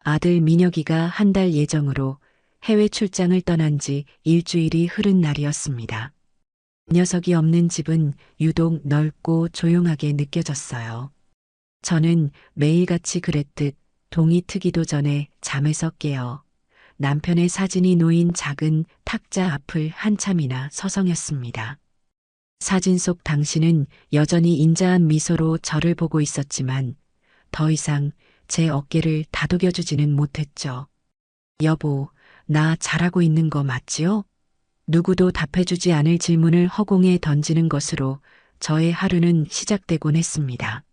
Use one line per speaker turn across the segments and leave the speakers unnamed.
아들 민혁이가 한 달 예정으로 해외 출장을 떠난 지 일주일이 흐른 날이었습니다. 녀석이 없는 집은 유독 넓고 조용하게 느껴졌어요. 저는 매일같이 그랬듯 동이 트기도 전에 잠에서 깨어 남편의 사진이 놓인 작은 탁자 앞을 한참이나 서성였습니다. 사진 속 당신은 여전히 인자한 미소로 저를 보고 있었지만 더 이상 제 어깨를 다독여주지는 못했죠. 여보, 나 잘하고 있는 거 맞지요? 누구도 답해주지 않을 질문을 허공에 던지는 것으로 저의 하루는 시작되곤 했습니다.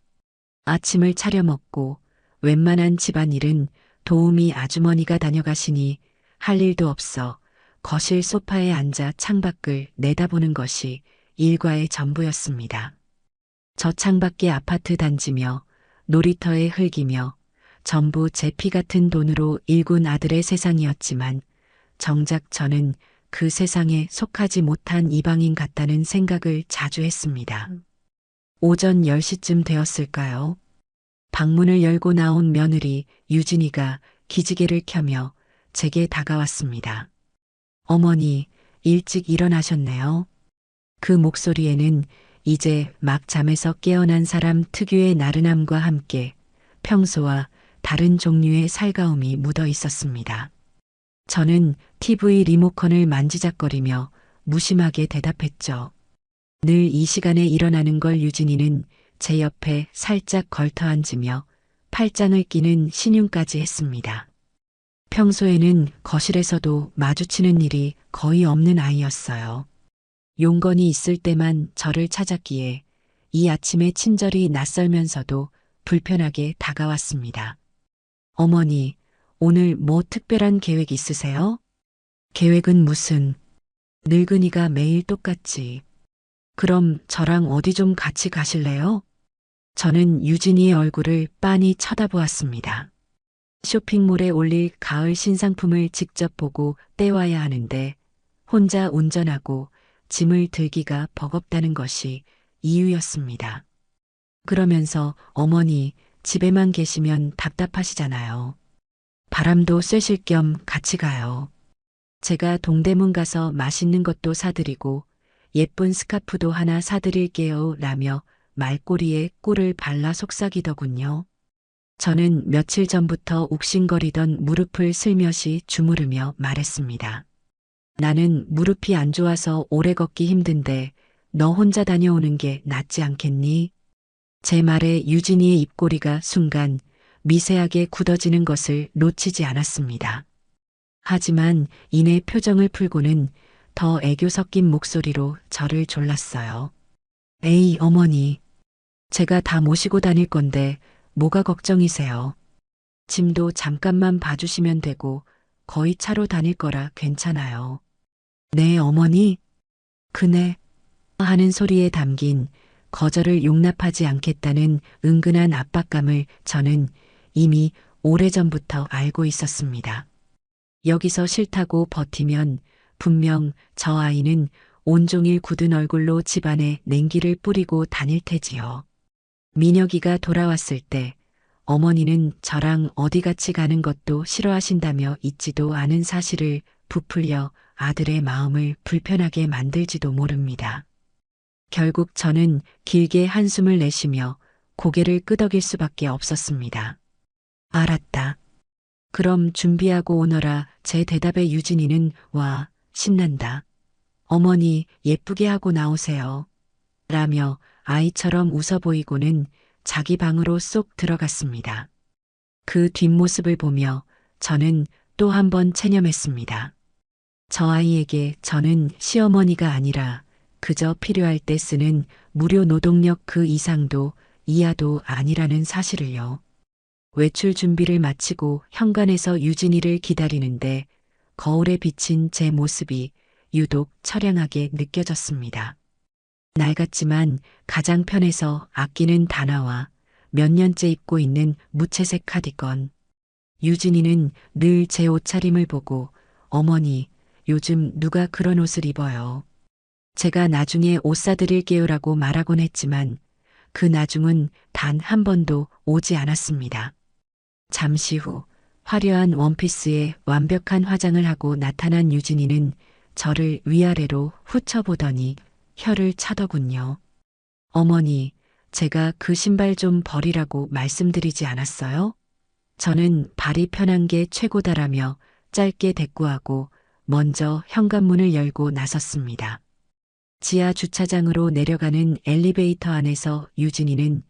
아침을 차려 먹고 웬만한 집안일은 도우미 아주머니가 다녀가시니 할 일도 없어 거실 소파에 앉아 창밖을 내다보는 것이 일과의 전부였습니다. 저 창밖의 아파트 단지며 놀이터의 흙이며 전부 제 피 같은 돈으로 일군 아들의 세상이었지만 정작 저는 그 세상에 속하지 못한 이방인 같다는 생각을 자주 했습니다. 오전 10시쯤 되었을까요? 방문을 열고 나온 며느리 유진이가 기지개를 켜며 제게 다가왔습니다. 어머니, 일찍 일어나셨네요. 그 목소리에는 이제 막 잠에서 깨어난 사람 특유의 나른함과 함께 평소와 다른 종류의 살가움이 묻어 있었습니다. 저는 TV 리모컨을 만지작거리며 무심하게 대답했죠. 늘 이 시간에 일어나는 걸 유진이는 제 옆에 살짝 걸터 앉으며 팔짱을 끼는 신용까지 했습니다. 평소에는 거실에서도 마주치는 일이 거의 없는 아이였어요. 용건이 있을 때만 저를 찾았기에 이 아침의 친절이 낯설면서도 불편하게 다가왔습니다. 어머니, 오늘 뭐 특별한 계획 있으세요? 계획은 무슨? 늙은이가 매일 똑같지. 그럼 저랑 어디 좀 같이 가실래요? 저는 유진이의 얼굴을 빤히 쳐다보았습니다. 쇼핑몰에 올릴 가을 신상품을 직접 보고 떼와야 하는데 혼자 운전하고 짐을 들기가 버겁다는 것이 이유였습니다. 그러면서 어머니 집에만 계시면 답답하시잖아요. 바람도 쐬실 겸 같이 가요. 제가 동대문 가서 맛있는 것도 사드리고 예쁜 스카프도 하나 사드릴게요 라며 말꼬리에 꿀을 발라 속삭이더군요. 저는 며칠 전부터 욱신거리던 무릎을 슬며시 주무르며 말했습니다. 나는 무릎이 안 좋아서 오래 걷기 힘든데 너 혼자 다녀오는 게 낫지 않겠니? 제 말에 유진이의 입꼬리가 순간 미세하게 굳어지는 것을 놓치지 않았습니다. 하지만 이내 표정을 풀고는 더 애교 섞인 목소리로 저를 졸랐어요. 에이, 어머니. 제가 다 모시고 다닐 건데 뭐가 걱정이세요? 짐도 잠깐만 봐주시면 되고 거의 차로 다닐 거라 괜찮아요. 네, 어머니. 그네 하는 소리에 담긴 거절을 용납하지 않겠다는 은근한 압박감을 저는 이미 오래전부터 알고 있었습니다. 여기서 싫다고 버티면 분명 저 아이는 온종일 굳은 얼굴로 집안에 냉기를 뿌리고 다닐 테지요. 민혁이가 돌아왔을 때 어머니는 저랑 어디 같이 가는 것도 싫어하신다며 있지도 않은 사실을 부풀려 아들의 마음을 불편하게 만들지도 모릅니다. 결국 저는 길게 한숨을 내쉬며 고개를 끄덕일 수밖에 없었습니다. 알았다. 그럼 준비하고 오너라. 제 대답에 유진이는 와, 신난다. 어머니 예쁘게 하고 나오세요. 라며 아이처럼 웃어 보이고는 자기 방으로 쏙 들어갔습니다. 그 뒷모습을 보며 저는 또 한 번 체념했습니다. 저 아이에게 저는 시어머니가 아니라 그저 필요할 때 쓰는 무료 노동력 그 이상도 이하도 아니라는 사실을요. 외출 준비를 마치고 현관에서 유진이를 기다리는데 거울에 비친 제 모습이 유독 처량하게 느껴졌습니다. 낡았지만 가장 편해서 아끼는 단화와 몇 년째 입고 있는 무채색 카디건. 유진이는 늘 제 옷차림을 보고 어머니, 요즘 누가 그런 옷을 입어요. 제가 나중에 옷 사드릴게요라고 말하곤 했지만 그 나중은 단 한 번도 오지 않았습니다. 잠시 후 화려한 원피스에 완벽한 화장을 하고 나타난 유진이는 저를 위아래로 훑어보더니 혀를 차더군요. 어머니, 제가 그 신발 좀 버리라고 말씀드리지 않았어요? 저는 발이 편한 게 최고다라며 짧게 대꾸하고 먼저 현관문을 열고 나섰습니다. 지하 주차장으로 내려가는 엘리베이터 안에서 유진이는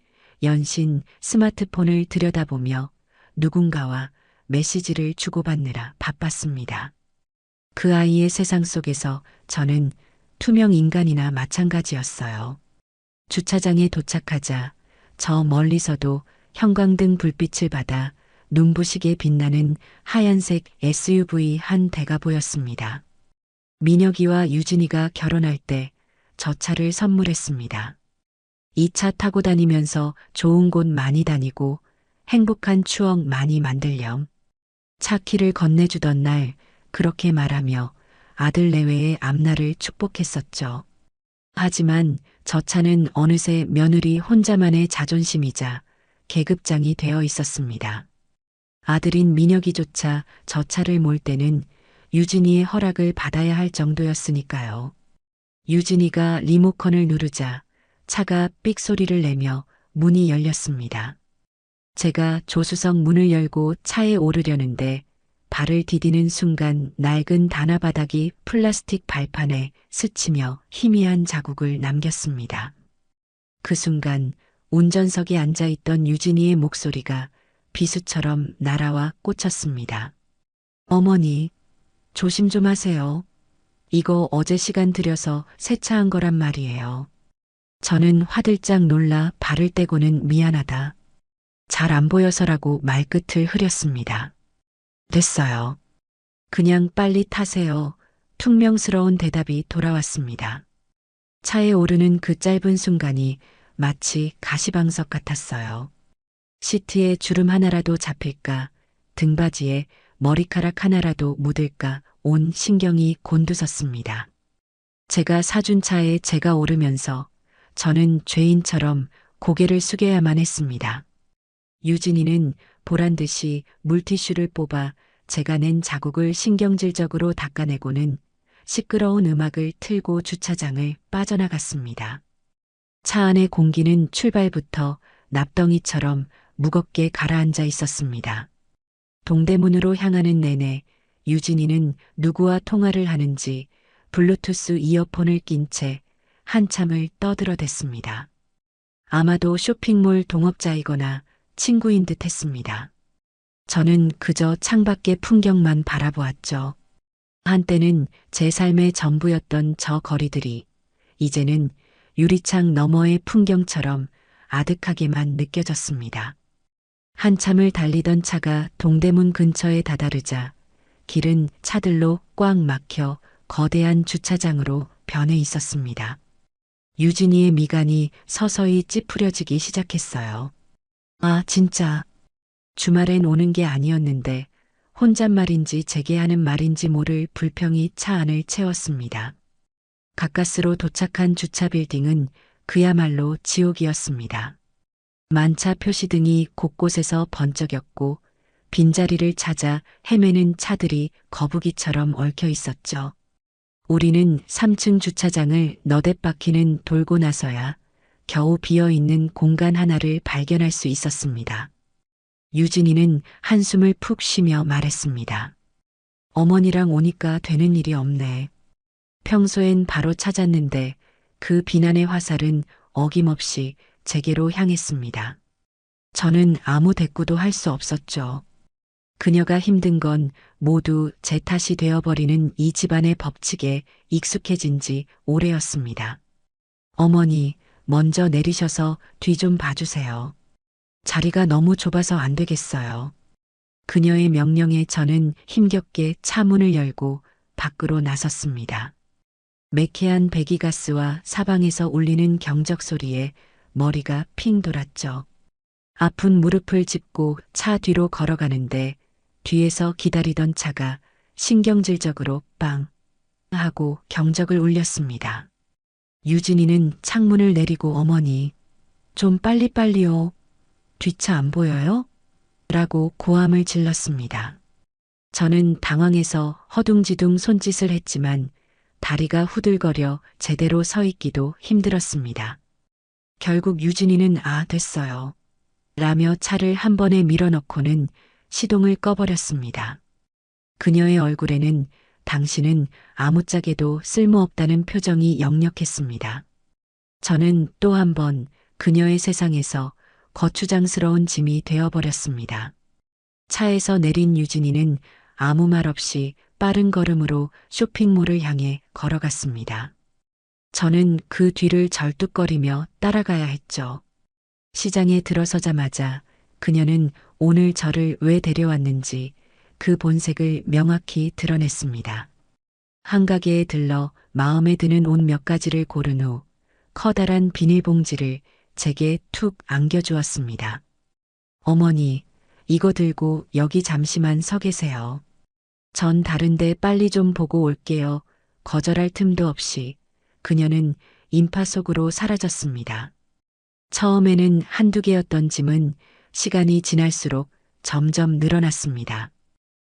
연신 스마트폰을 들여다보며 누군가와 메시지를 주고받느라 바빴습니다. 그 아이의 세상 속에서 저는 투명 인간이나 마찬가지였어요. 주차장에 도착하자 저 멀리서도 형광등 불빛을 받아 눈부시게 빛나는 하얀색 SUV 한 대가 보였습니다. 민혁이와 유진이가 결혼할 때 저 차를 선물했습니다. 이 차 타고 다니면서 좋은 곳 많이 다니고 행복한 추억 많이 만들렴. 차 키를 건네주던 날 그렇게 말하며 아들 내외의 앞날을 축복했었죠. 하지만 저 차는 어느새 며느리 혼자만의 자존심이자 계급장이 되어 있었습니다. 아들인 민혁이조차 저 차를 몰 때는 유진이의 허락을 받아야 할 정도였으니까요. 유진이가 리모컨을 누르자 차가 삑 소리를 내며 문이 열렸습니다. 제가 조수석 문을 열고 차에 오르려는데 발을 디디는 순간 낡은 단화바닥이 플라스틱 발판에 스치며 희미한 자국을 남겼습니다. 그 순간 운전석에 앉아있던 유진이의 목소리가 비수처럼 날아와 꽂혔습니다. 어머니, 조심 좀 하세요. 이거 어제 시간 들여서 세차한 거란 말이에요. 저는 화들짝 놀라 발을 떼고는 미안하다. 잘 안 보여서라고 말끝을 흐렸습니다. 됐어요. 그냥 빨리 타세요. 퉁명스러운 대답이 돌아왔습니다. 차에 오르는 그 짧은 순간이 마치 가시방석 같았어요. 시트에 주름 하나라도 잡힐까, 등받이에 머리카락 하나라도 묻을까 온 신경이 곤두섰습니다. 제가 사준 차에 제가 오르면서 저는 죄인처럼 고개를 숙여야만 했습니다. 유진이는 보란 듯이 물티슈를 뽑아 제가 낸 자국을 신경질적으로 닦아내고는 시끄러운 음악을 틀고 주차장을 빠져나갔습니다. 차 안의 공기는 출발부터 납덩이처럼 무겁게 가라앉아 있었습니다. 동대문으로 향하는 내내 유진이는 누구와 통화를 하는지 블루투스 이어폰을 낀 채 한참을 떠들어댔습니다. 아마도 쇼핑몰 동업자이거나 친구인 듯 했습니다. 저는 그저 창밖의 풍경만 바라보았죠. 한때는 제 삶의 전부였던 저 거리들이 이제는 유리창 너머의 풍경처럼 아득하게만 느껴졌습니다. 한참을 달리던 차가 동대문 근처에 다다르자 길은 차들로 꽉 막혀 거대한 주차장으로 변해 있었습니다. 유진이의 미간이 서서히 찌푸려지기 시작했어요. 아, 진짜. 주말엔 오는 게 아니었는데 혼잣말인지 제게 하는 말인지 모를 불평이 차 안을 채웠습니다. 가까스로 도착한 주차 빌딩은 그야말로 지옥이었습니다. 만차 표시등이 곳곳에서 번쩍였고 빈자리를 찾아 헤매는 차들이 거북이처럼 얽혀 있었죠. 우리는 3층 주차장을 너댓바퀴는 돌고 나서야 겨우 비어있는 공간 하나를 발견할 수 있었습니다. 유진이는 한숨을 푹 쉬며 말했습니다. 어머니랑 오니까 되는 일이 없네. 평소엔 바로 찾았는데 그 비난의 화살은 어김없이 제게로 향했습니다. 저는 아무 대꾸도 할 수 없었죠. 그녀가 힘든 건 모두 제 탓이 되어버리는 이 집안의 법칙에 익숙해진 지 오래였습니다. 어머니, 먼저 내리셔서 뒤 좀 봐주세요. 자리가 너무 좁아서 안 되겠어요. 그녀의 명령에 저는 힘겹게 차 문을 열고 밖으로 나섰습니다. 매캐한 배기가스와 사방에서 울리는 경적 소리에 머리가 핑 돌았죠. 아픈 무릎을 짚고 차 뒤로 걸어가는데 뒤에서 기다리던 차가 신경질적으로 빵 하고 경적을 울렸습니다. 유진이는 창문을 내리고 어머니, 좀 빨리빨리요. 뒷차 안 보여요? 라고 고함을 질렀습니다. 저는 당황해서 허둥지둥 손짓을 했지만 다리가 후들거려 제대로 서 있기도 힘들었습니다. 결국 유진이는 됐어요. 라며 차를 한 번에 밀어넣고는 시동을 꺼버렸습니다. 그녀의 얼굴에는 당신은 아무짝에도 쓸모없다는 표정이 역력했습니다. 저는 또 한 번 그녀의 세상에서 거추장스러운 짐이 되어버렸습니다. 차에서 내린 유진이는 아무 말 없이 빠른 걸음으로 쇼핑몰을 향해 걸어갔습니다. 저는 그 뒤를 절뚝거리며 따라가야 했죠. 시장에 들어서자마자 그녀는 오늘 저를 왜 데려왔는지 그 본색을 명확히 드러냈습니다. 한 가게에 들러 마음에 드는 옷 몇 가지를 고른 후 커다란 비닐봉지를 제게 툭 안겨주었습니다. 어머니, 이거 들고 여기 잠시만 서 계세요. 전 다른데 빨리 좀 보고 올게요. 거절할 틈도 없이 그녀는 인파 속으로 사라졌습니다. 처음에는 한두 개였던 짐은 시간이 지날수록 점점 늘어났습니다.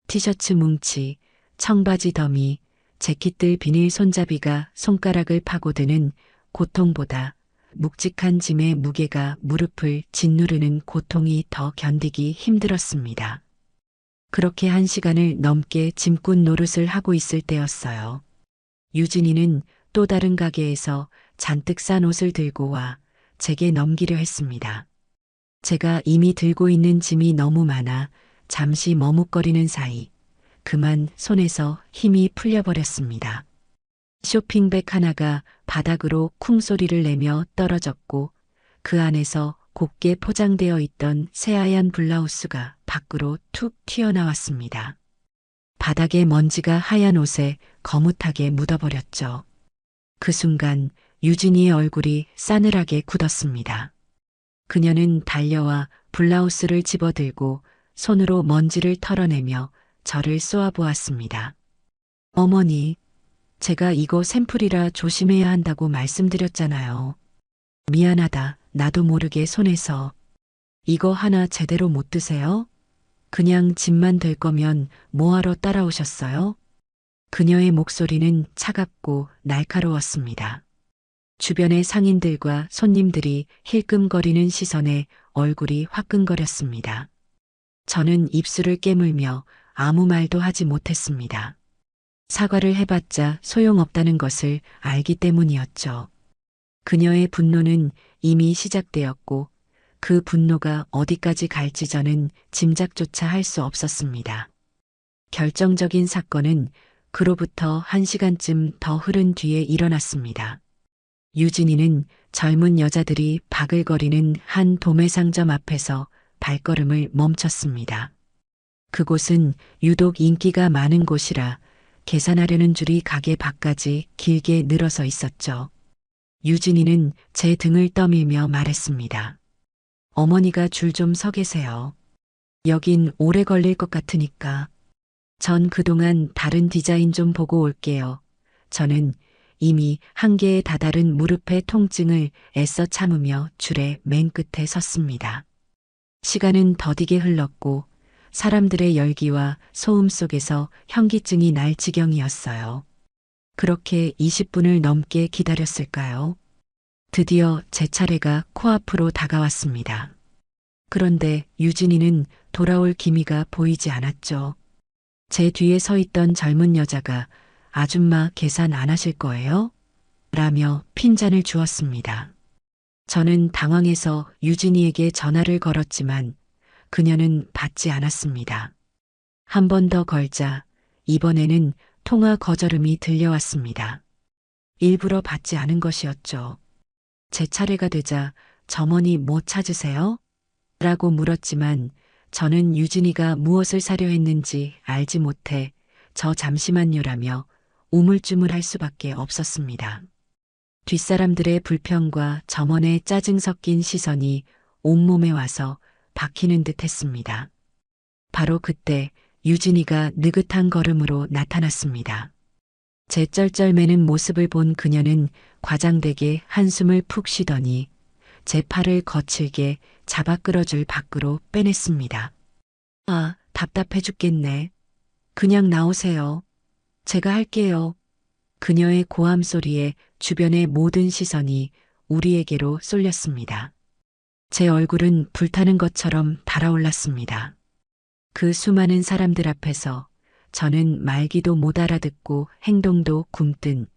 티셔츠 뭉치, 청바지 더미, 재킷들 비닐 손잡이가 손가락을 파고드는 고통보다 묵직한 짐의 무게가 무릎을 짓누르는 고통이 더 견디기 힘들었습니다. 그렇게 1시간을 넘게 짐꾼 노릇을 하고 있을 때였어요. 유진이는 또 다른 가게에서 잔뜩 싼 옷을 들고 와 제게 넘기려 했습니다. 제가 이미 들고 있는 짐이 너무 많아 잠시 머뭇거리는 사이 그만 손에서 힘이 풀려버렸습니다. 쇼핑백 하나가 바닥으로 쿵 소리를 내며 떨어졌고 그 안에서 곱게 포장되어 있던 새하얀 블라우스가 밖으로 툭 튀어나왔습니다. 바닥에 먼지가 하얀 옷에 거뭇하게 묻어버렸죠. 그 순간 유진이의 얼굴이 싸늘하게 굳었습니다. 그녀는 달려와 블라우스를 집어들고 손으로 먼지를 털어내며 저를 쏘아보았습니다. 어머니, 제가 이거 샘플이라 조심해야 한다고 말씀드렸잖아요. 미안하다. 나도 모르게 손에서. 이거 하나 제대로 못 드세요? 그냥 짐만 될 거면 뭐하러 따라오셨어요? 그녀의 목소리는 차갑고 날카로웠습니다. 주변의 상인들과 손님들이 힐끔거리는 시선에 얼굴이 화끈거렸습니다. 저는 입술을 깨물며 아무 말도 하지 못했습니다. 사과를 해봤자 소용없다는 것을 알기 때문이었죠. 그녀의 분노는 이미 시작되었고 그 분노가 어디까지 갈지 저는 짐작조차 할 수 없었습니다. 결정적인 사건은 그로부터 1시간쯤 더 흐른 뒤에 일어났습니다. 유진이는 젊은 여자들이 바글거리는 한 도매상점 앞에서 발걸음을 멈췄습니다. 그곳은 유독 인기가 많은 곳이라 계산하려는 줄이 가게 밖까지 길게 늘어서 있었죠. 유진이는 제 등을 떠밀며 말했습니다. 어머니가 줄 좀 서 계세요. 여긴 오래 걸릴 것 같으니까. 전 그동안 다른 디자인 좀 보고 올게요. 저는 이미 한계에 다다른 무릎의 통증을 애써 참으며 줄의 맨 끝에 섰습니다. 시간은 더디게 흘렀고 사람들의 열기와 소음 속에서 현기증이 날 지경이었어요. 그렇게 20분을 넘게 기다렸을까요? 드디어 제 차례가 코앞으로 다가왔습니다. 그런데 유진이는 돌아올 기미가 보이지 않았죠. 제 뒤에 서 있던 젊은 여자가 아줌마 계산 안 하실 거예요? 라며 핀잔을 주었습니다. 저는 당황해서 유진이에게 전화를 걸었지만 그녀는 받지 않았습니다. 한 번 더 걸자 이번에는 통화 거절음이 들려왔습니다. 일부러 받지 않은 것이었죠. 제 차례가 되자 점원이 뭐 찾으세요? 라고 물었지만 저는 유진이가 무엇을 사려 했는지 알지 못해 저 잠시만요라며 우물쭈물할 수밖에 없었습니다. 뒷사람들의 불평과 점원의 짜증 섞인 시선이 온몸에 와서 박히는 듯 했습니다. 바로 그때 유진이가 느긋한 걸음으로 나타났습니다. 제 쩔쩔매는 모습을 본 그녀는 과장되게 한숨을 푹 쉬더니 제 팔을 거칠게 잡아 끌어줄 밖으로 빼냈습니다. 아, 답답해 죽겠네. 그냥 나오세요. 제가 할게요. 그녀의 고함 소리에 주변의 모든 시선이 우리에게로 쏠렸습니다. 제 얼굴은 불타는 것처럼 달아올랐습니다. 그 수많은 사람들 앞에서 저는 말기도 못 알아듣고 행동도 굼뜬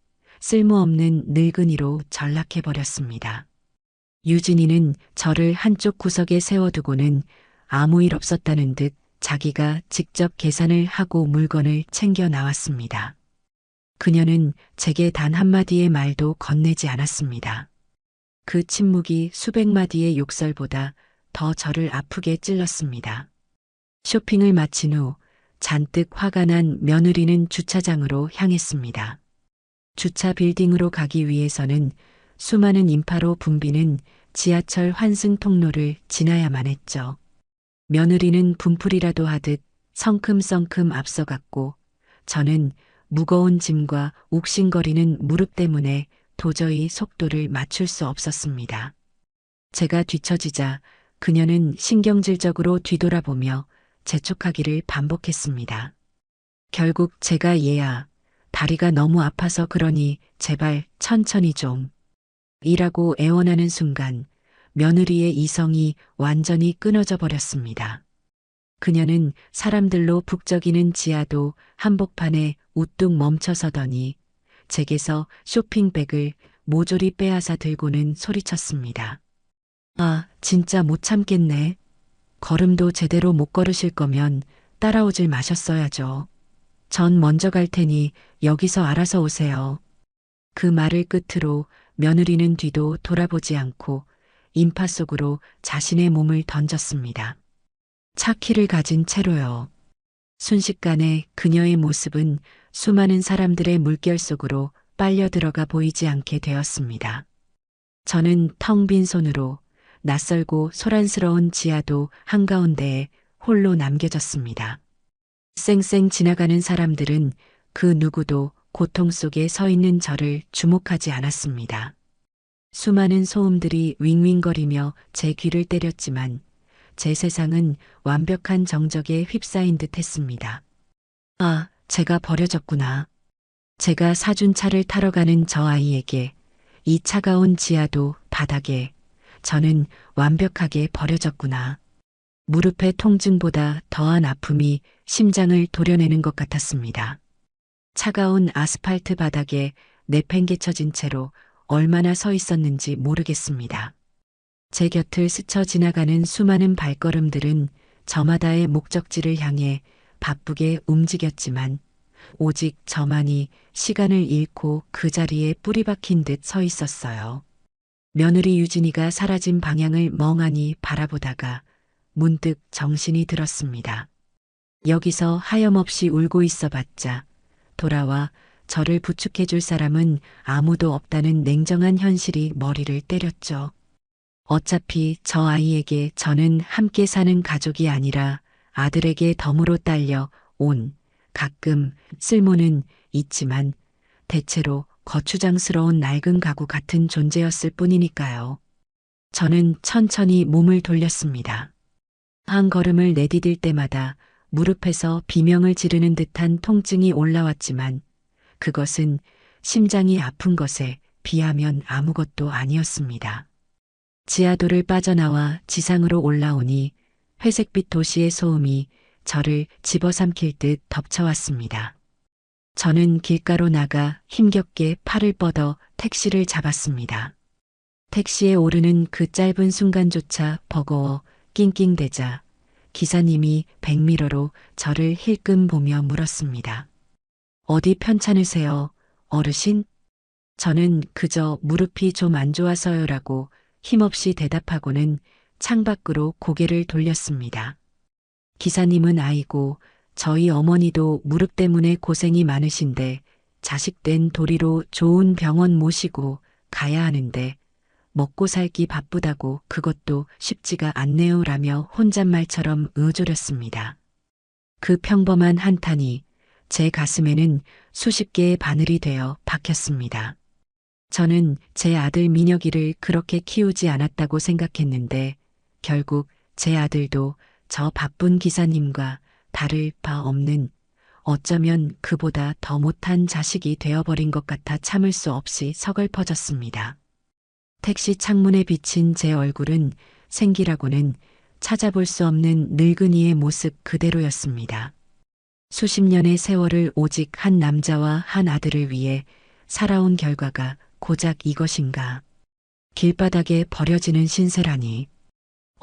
쓸모없는 늙은이로 전락해버렸습니다. 유진이는 저를 한쪽 구석에 세워두고는 아무 일 없었다는 듯 자기가 직접 계산을 하고 물건을 챙겨 나왔습니다. 그녀는 제게 단 한마디의 말도 건네지 않았습니다. 그 침묵이 수백 마디의 욕설보다 더 저를 아프게 찔렀습니다. 쇼핑을 마친 후 잔뜩 화가 난 며느리는 주차장으로 향했습니다. 주차 빌딩으로 가기 위해서는 수많은 인파로 붐비는 지하철 환승 통로를 지나야만 했죠. 며느리는 분풀이라도 하듯 성큼성큼 앞서갔고 저는 무거운 짐과 욱신거리는 무릎 때문에 도저히 속도를 맞출 수 없었습니다. 제가 뒤처지자 그녀는 신경질적으로 뒤돌아보며 재촉하기를 반복했습니다. 결국 제가 얘야, 다리가 너무 아파서 그러니 제발 천천히 좀. 이라고 애원하는 순간 며느리의 이성이 완전히 끊어져 버렸습니다. 그녀는 사람들로 북적이는 지하도 한복판에 우뚝 멈춰서더니 제게서 쇼핑백을 모조리 빼앗아 들고는 소리쳤습니다. 아, 진짜 못 참겠네. 걸음도 제대로 못 걸으실 거면 따라오질 마셨어야죠. 전 먼저 갈 테니 여기서 알아서 오세요. 그 말을 끝으로 며느리는 뒤도 돌아보지 않고 인파 속으로 자신의 몸을 던졌습니다. 차 키를 가진 채로요. 순식간에 그녀의 모습은 수많은 사람들의 물결 속으로 빨려 들어가 보이지 않게 되었습니다. 저는 텅 빈 손으로 낯설고 소란스러운 지하도 한가운데에 홀로 남겨졌습니다. 쌩쌩 지나가는 사람들은 그 누구도 고통 속에 서 있는 저를 주목하지 않았습니다. 수많은 소음들이 윙윙거리며 제 귀를 때렸지만 제 세상은 완벽한 정적에 휩싸인 듯 했습니다. 아, 제가 버려졌구나. 제가 사준 차를 타러 가는 저 아이에게 이 차가운 지하도 바닥에 저는 완벽하게 버려졌구나. 무릎의 통증보다 더한 아픔이 심장을 도려내는 것 같았습니다. 차가운 아스팔트 바닥에 내팽개쳐진 채로 얼마나 서 있었는지 모르겠습니다. 제 곁을 스쳐 지나가는 수많은 발걸음들은 저마다의 목적지를 향해 바쁘게 움직였지만 오직 저만이 시간을 잃고 그 자리에 뿌리 박힌 듯 서 있었어요. 며느리 유진이가 사라진 방향을 멍하니 바라보다가 문득 정신이 들었습니다. 여기서 하염없이 울고 있어봤자 돌아와 저를 부축해줄 사람은 아무도 없다는 냉정한 현실이 머리를 때렸죠. 어차피 저 아이에게 저는 함께 사는 가족이 아니라 아들에게 덤으로 딸려 온 가끔 쓸모는 있지만 대체로 거추장스러운 낡은 가구 같은 존재였을 뿐이니까요. 저는 천천히 몸을 돌렸습니다. 한 걸음을 내디딜 때마다 무릎에서 비명을 지르는 듯한 통증이 올라왔지만 그것은 심장이 아픈 것에 비하면 아무것도 아니었습니다. 지하도를 빠져나와 지상으로 올라오니 회색빛 도시의 소음이 저를 집어삼킬 듯 덮쳐왔습니다. 저는 길가로 나가 힘겹게 팔을 뻗어 택시를 잡았습니다. 택시에 오르는 그 짧은 순간조차 버거워 낑낑대자 기사님이 백미러로 저를 힐끔 보며 물었습니다. 어디 편찮으세요, 어르신? 저는 그저 무릎이 좀 안 좋아서요라고 힘없이 대답하고는 창밖으로 고개를 돌렸습니다. 기사님은 아이고 저희 어머니도 무릎 때문에 고생이 많으신데 자식된 도리로 좋은 병원 모시고 가야 하는데 먹고 살기 바쁘다고 그것도 쉽지가 않네요라며 혼잣말처럼 의조렸습니다. 그 평범한 한탄이 제 가슴에는 수십 개의 바늘이 되어 박혔습니다. 저는 제 아들 민혁이를 그렇게 키우지 않았다고 생각했는데 결국 제 아들도 저 바쁜 기사님과 다를 바 없는, 어쩌면 그보다 더 못한 자식이 되어버린 것 같아 참을 수 없이 서글퍼졌습니다. 택시 창문에 비친 제 얼굴은 생기라고는 찾아볼 수 없는 늙은이의 모습 그대로였습니다. 수십 년의 세월을 오직 한 남자와 한 아들을 위해 살아온 결과가 고작 이것인가. 길바닥에 버려지는 신세라니.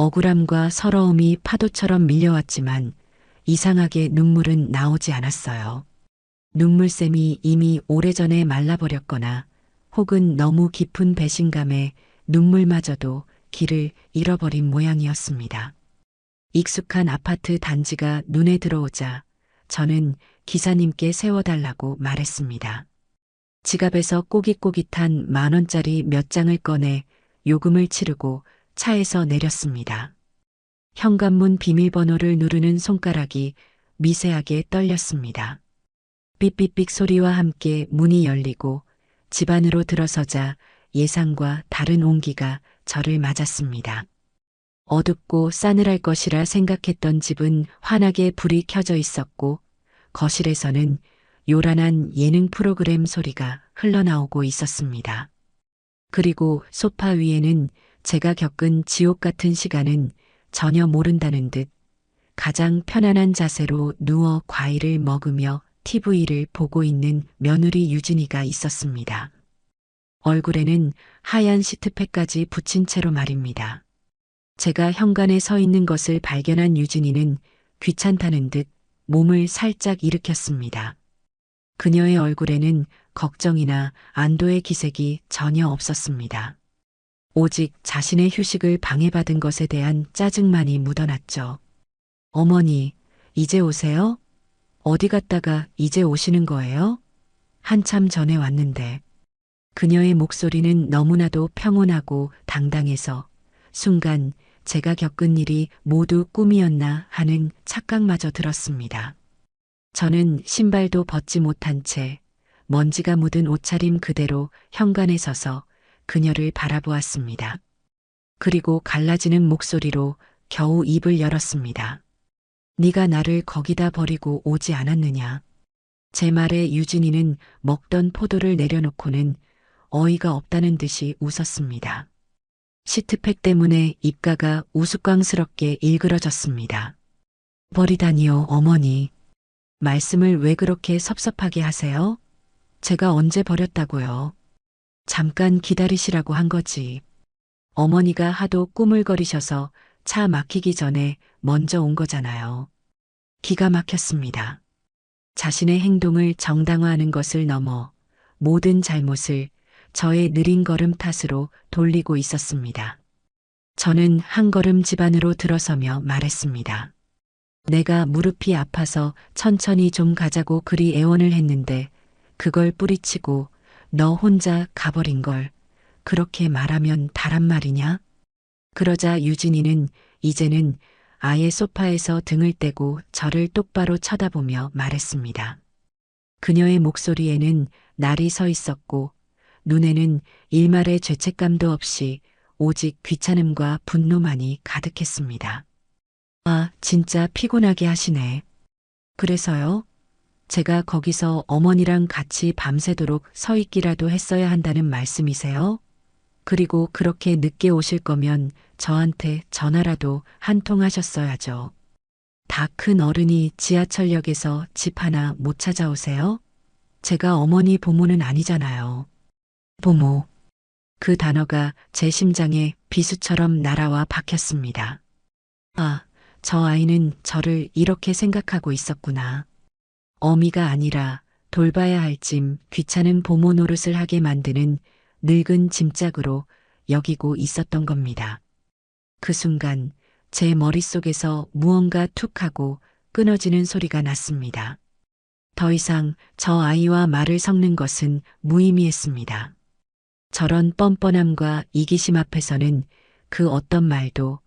억울함과 서러움이 파도처럼 밀려왔지만 이상하게 눈물은 나오지 않았어요. 눈물샘이 이미 오래전에 말라버렸거나 혹은 너무 깊은 배신감에 눈물마저도 길을 잃어버린 모양이었습니다. 익숙한 아파트 단지가 눈에 들어오자 저는 기사님께 세워달라고 말했습니다. 지갑에서 꼬깃꼬깃한 10,000원짜리 몇 장을 꺼내 요금을 치르고 차에서 내렸습니다. 현관문 비밀번호를 누르는 손가락이 미세하게 떨렸습니다. 삑삑삑 소리와 함께 문이 열리고 집 안으로 들어서자 예상과 다른 온기가 저를 맞았습니다. 어둡고 싸늘할 것이라 생각했던 집은 환하게 불이 켜져 있었고 거실에서는 요란한 예능 프로그램 소리가 흘러나오고 있었습니다. 그리고 소파 위에는 제가 겪은 지옥 같은 시간은 전혀 모른다는 듯 가장 편안한 자세로 누워 과일을 먹으며 TV를 보고 있는 며느리 유진이가 있었습니다. 얼굴에는 하얀 시트팩까지 붙인 채로 말입니다. 제가 현관에 서 있는 것을 발견한 유진이는 귀찮다는 듯 몸을 살짝 일으켰습니다. 그녀의 얼굴에는 걱정이나 안도의 기색이 전혀 없었습니다. 오직 자신의 휴식을 방해받은 것에 대한 짜증만이 묻어났죠. 어머니, 이제 오세요? 어디 갔다가 이제 오시는 거예요? 한참 전에 왔는데. 그녀의 목소리는 너무나도 평온하고 당당해서 순간 제가 겪은 일이 모두 꿈이었나 하는 착각마저 들었습니다. 저는 신발도 벗지 못한 채 먼지가 묻은 옷차림 그대로 현관에 서서 그녀를 바라보았습니다. 그리고 갈라지는 목소리로 겨우 입을 열었습니다. 네가 나를 거기다 버리고 오지 않았느냐. 제 말에 유진이는 먹던 포도를 내려놓고는 어이가 없다는 듯이 웃었습니다. 시트팩 때문에 입가가 우스꽝스럽게 일그러졌습니다. 버리다니요, 어머니. 말씀을 왜 그렇게 섭섭하게 하세요? 제가 언제 버렸다고요? 잠깐 기다리시라고 한 거지. 어머니가 하도 꾸물거리셔서 차 막히기 전에 먼저 온 거잖아요. 기가 막혔습니다. 자신의 행동을 정당화하는 것을 넘어 모든 잘못을 저의 느린 걸음 탓으로 돌리고 있었습니다. 저는 한 걸음 집 안으로 들어서며 말했습니다. 내가 무릎이 아파서 천천히 좀 가자고 그리 애원을 했는데 그걸 뿌리치고 너 혼자 가버린 걸 그렇게 말하면 다란 말이냐? 그러자 유진이는 이제는 아예 소파에서 등을 떼고 저를 똑바로 쳐다보며 말했습니다. 그녀의 목소리에는 날이 서 있었고 눈에는 일말의 죄책감도 없이 오직 귀찮음과 분노만이 가득했습니다. 아, 진짜 피곤하게 하시네. 그래서요? 제가 거기서 어머니랑 같이 밤새도록 서 있기라도 했어야 한다는 말씀이세요? 그리고 그렇게 늦게 오실 거면 저한테 전화라도 한 통 하셨어야죠. 다 큰 어른이 지하철역에서 집 하나 못 찾아오세요? 제가 어머니 보모는 아니잖아요. 보모. 그 단어가 제 심장에 비수처럼 날아와 박혔습니다. 아, 저 아이는 저를 이렇게 생각하고 있었구나. 어미가 아니라 돌봐야 할 짐 귀찮은 보모 노릇을 하게 만드는 늙은 짐짝으로 여기고 있었던 겁니다. 그 순간 제 머릿속에서 무언가 툭 하고 끊어지는 소리가 났습니다. 더 이상 저 아이와 말을 섞는 것은 무의미했습니다. 저런 뻔뻔함과 이기심 앞에서는 그 어떤 말도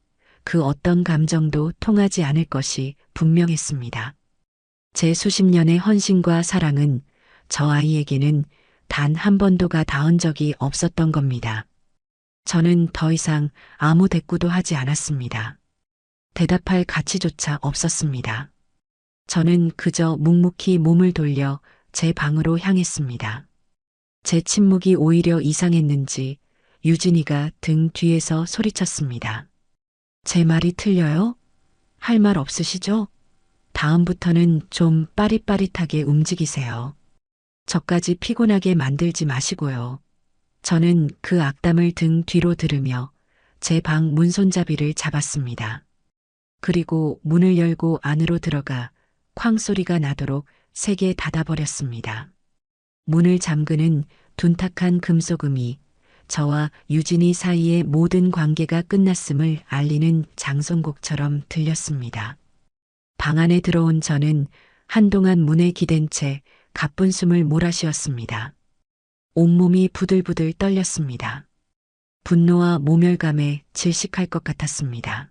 그 어떤 감정도 통하지 않을 것이 분명했습니다. 제 수십 년의 헌신과 사랑은 저 아이에게는 단 한 번도가 닿은 적이 없었던 겁니다. 저는 더 이상 아무 대꾸도 하지 않았습니다. 대답할 가치조차 없었습니다. 저는 그저 묵묵히 몸을 돌려 제 방으로 향했습니다. 제 침묵이 오히려 이상했는지 유진이가 등 뒤에서 소리쳤습니다. 제 말이 틀려요? 할 말 없으시죠? 다음부터는 좀 빠릿빠릿하게 움직이세요. 저까지 피곤하게 만들지 마시고요. 저는 그 악담을 등 뒤로 들으며 제 방 문손잡이를 잡았습니다. 그리고 문을 열고 안으로 들어가 쾅 소리가 나도록 세게 닫아버렸습니다. 문을 잠그는 둔탁한 금속음이 저와 유진이 사이의 모든 관계가 끝났음을 알리는 장송곡처럼 들렸습니다. 방 안에 들어온 저는 한동안 문에 기댄 채 가쁜 숨을 몰아쉬었습니다. 온몸이 부들부들 떨렸습니다. 분노와 모멸감에 질식할 것 같았습니다.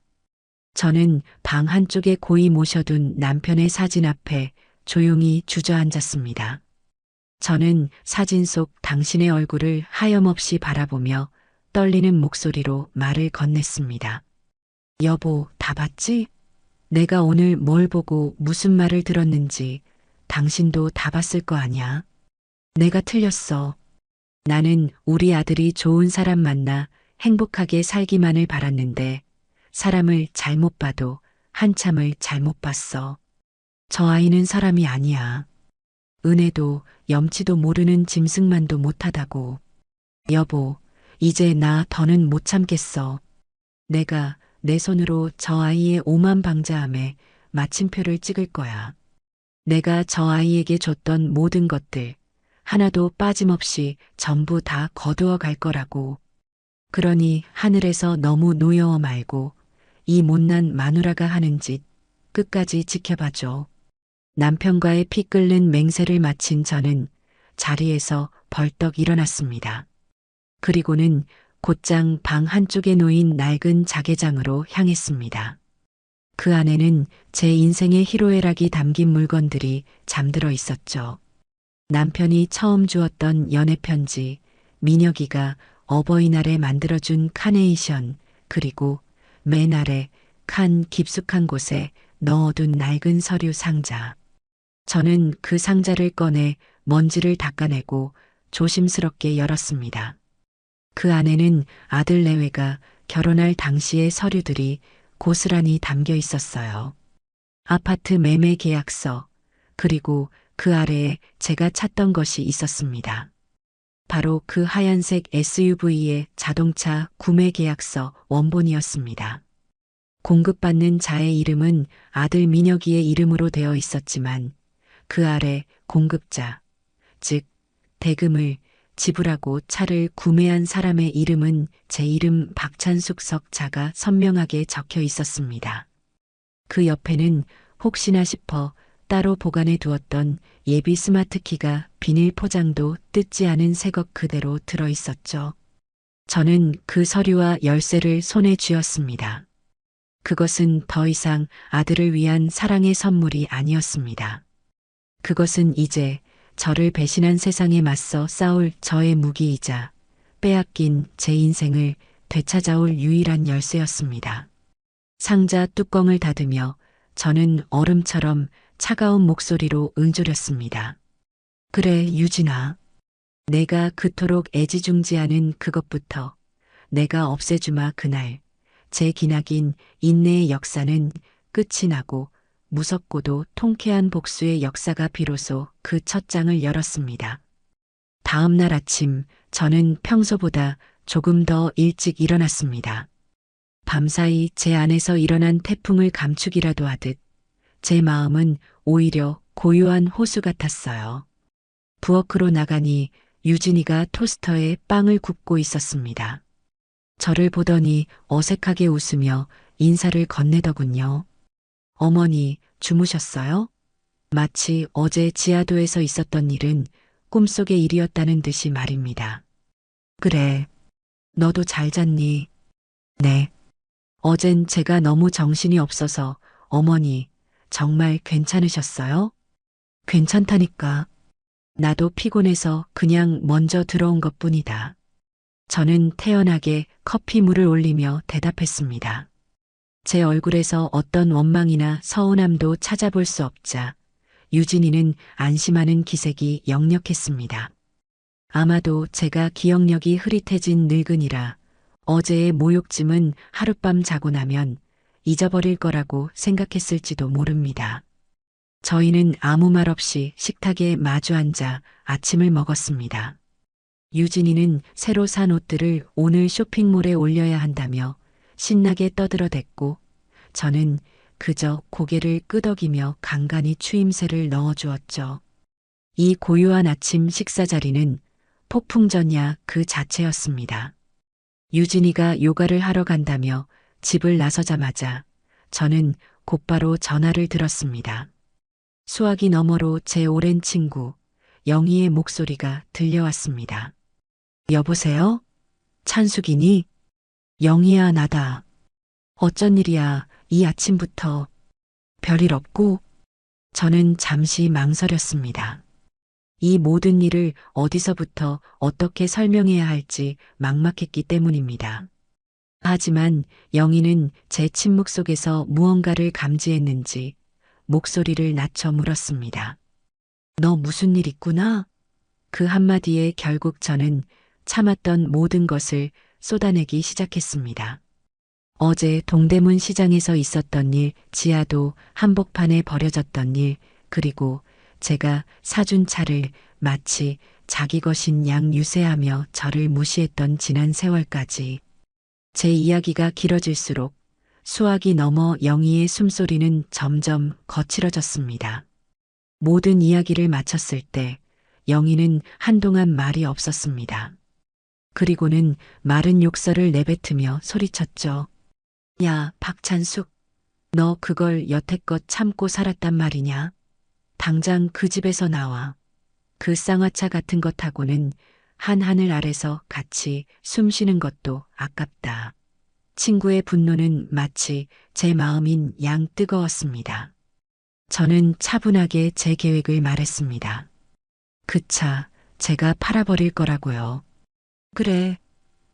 저는 방 한쪽에 고이 모셔둔 남편의 사진 앞에 조용히 주저앉았습니다. 저는 사진 속 당신의 얼굴을 하염없이 바라보며 떨리는 목소리로 말을 건넸습니다. 여보, 다 봤지? 내가 오늘 뭘 보고 무슨 말을 들었는지 당신도 다 봤을 거 아냐? 내가 틀렸어. 나는 우리 아들이 좋은 사람 만나 행복하게 살기만을 바랐는데 사람을 잘못 봐도 한참을 잘못 봤어. 저 아이는 사람이 아니야. 은혜도 염치도 모르는 짐승만도 못하다고. 여보, 이제 나 더는 못 참겠어. 내가 내 손으로 저 아이의 오만방자함에 마침표를 찍을 거야. 내가 저 아이에게 줬던 모든 것들 하나도 빠짐없이 전부 다 거두어 갈 거라고. 그러니 하늘에서 너무 노여워 말고 이 못난 마누라가 하는 짓 끝까지 지켜봐줘. 남편과의 피 끓는 맹세를 마친 저는 자리에서 벌떡 일어났습니다. 그리고는 곧장 방 한쪽에 놓인 낡은 자개장으로 향했습니다. 그 안에는 제 인생의 희로애락이 담긴 물건들이 잠들어 있었죠. 남편이 처음 주었던 연애편지, 민혁이가 어버이날에 만들어준 카네이션, 그리고 맨 아래 칸 깊숙한 곳에 넣어둔 낡은 서류 상자. 저는 그 상자를 꺼내 먼지를 닦아내고 조심스럽게 열었습니다. 그 안에는 아들 내외가 결혼할 당시의 서류들이 고스란히 담겨 있었어요. 아파트 매매 계약서, 그리고 그 아래에 제가 찾던 것이 있었습니다. 바로 그 하얀색 SUV의 자동차 구매 계약서 원본이었습니다. 공급받는 자의 이름은 아들 민혁이의 이름으로 되어 있었지만 그 아래 공급자, 즉 대금을 지불하고 차를 구매한 사람의 이름은 제 이름 박찬숙 석자가 선명하게 적혀 있었습니다. 그 옆에는 혹시나 싶어 따로 보관해 두었던 예비 스마트키가 비닐 포장도 뜯지 않은 새것 그대로 들어 있었죠. 저는 그 서류와 열쇠를 손에 쥐었습니다. 그것은 더 이상 아들을 위한 사랑의 선물이 아니었습니다. 그것은 이제 저를 배신한 세상에 맞서 싸울 저의 무기이자 빼앗긴 제 인생을 되찾아올 유일한 열쇠였습니다. 상자 뚜껑을 닫으며 저는 얼음처럼 차가운 목소리로 응조렸습니다. 그래, 유진아. 내가 그토록 애지중지하는 그것부터 내가 없애주마 그날 제 기나긴 인내의 역사는 끝이 나고 무섭고도 통쾌한 복수의 역사가 비로소 그 첫 장을 열었습니다. 다음 날 아침 저는 평소보다 조금 더 일찍 일어났습니다. 밤사이 제 안에서 일어난 태풍을 감추기라도 하듯 제 마음은 오히려 고요한 호수 같았어요. 부엌으로 나가니 유진이가 토스터에 빵을 굽고 있었습니다. 저를 보더니 어색하게 웃으며 인사를 건네더군요. 어머니, 주무셨어요? 마치 어제 지하도에서 있었던 일은 꿈속의 일이었다는 듯이 말입니다. 그래, 너도 잘 잤니? 네. 어젠 제가 너무 정신이 없어서 어머니, 정말 괜찮으셨어요? 괜찮다니까. 나도 피곤해서 그냥 먼저 들어온 것뿐이다. 저는 태연하게 커피 물을 올리며 대답했습니다. 제 얼굴에서 어떤 원망이나 서운함도 찾아볼 수 없자 유진이는 안심하는 기색이 역력했습니다. 아마도 제가 기억력이 흐릿해진 늙은이라 어제의 모욕짐은 하룻밤 자고 나면 잊어버릴 거라고 생각했을지도 모릅니다. 저희는 아무 말 없이 식탁에 마주 앉아 아침을 먹었습니다. 유진이는 새로 산 옷들을 오늘 쇼핑몰에 올려야 한다며 신나게 떠들어댔고 저는 그저 고개를 끄덕이며 간간히 추임새를 넣어주었죠. 이 고요한 아침 식사 자리는 폭풍전야 그 자체였습니다. 유진이가 요가를 하러 간다며 집을 나서자마자 저는 곧바로 전화를 들었습니다. 수화기 너머로 제 오랜 친구 영희의 목소리가 들려왔습니다. 여보세요? 찬숙이니? 영희야, 나다. 어쩐 일이야, 이 아침부터. 별일 없고? 저는 잠시 망설였습니다. 이 모든 일을 어디서부터 어떻게 설명해야 할지 막막했기 때문입니다. 하지만 영희는 제 침묵 속에서 무언가를 감지했는지 목소리를 낮춰 물었습니다. 너 무슨 일 있구나? 그 한마디에 결국 저는 참았던 모든 것을 쏟아내기 시작했습니다. 어제 동대문 시장에서 있었던 일, 지하도 한복판에 버려졌던 일, 그리고 제가 사준 차를 마치 자기 것인 양 유세하며 저를 무시했던 지난 세월까지. 제 이야기가 길어질수록 수화기 너머 영희의 숨소리는 점점 거칠어졌습니다. 모든 이야기를 마쳤을 때 영희는 한동안 말이 없었습니다. 그리고는 마른 욕설을 내뱉으며 소리쳤죠. 야, 박찬숙, 너 그걸 여태껏 참고 살았단 말이냐? 당장 그 집에서 나와. 그 쌍화차 같은 것하고는 한 하늘 아래서 같이 숨 쉬는 것도 아깝다. 친구의 분노는 마치 제 마음인 양 뜨거웠습니다. 저는 차분하게 제 계획을 말했습니다. 그 차 제가 팔아버릴 거라고요. 그래,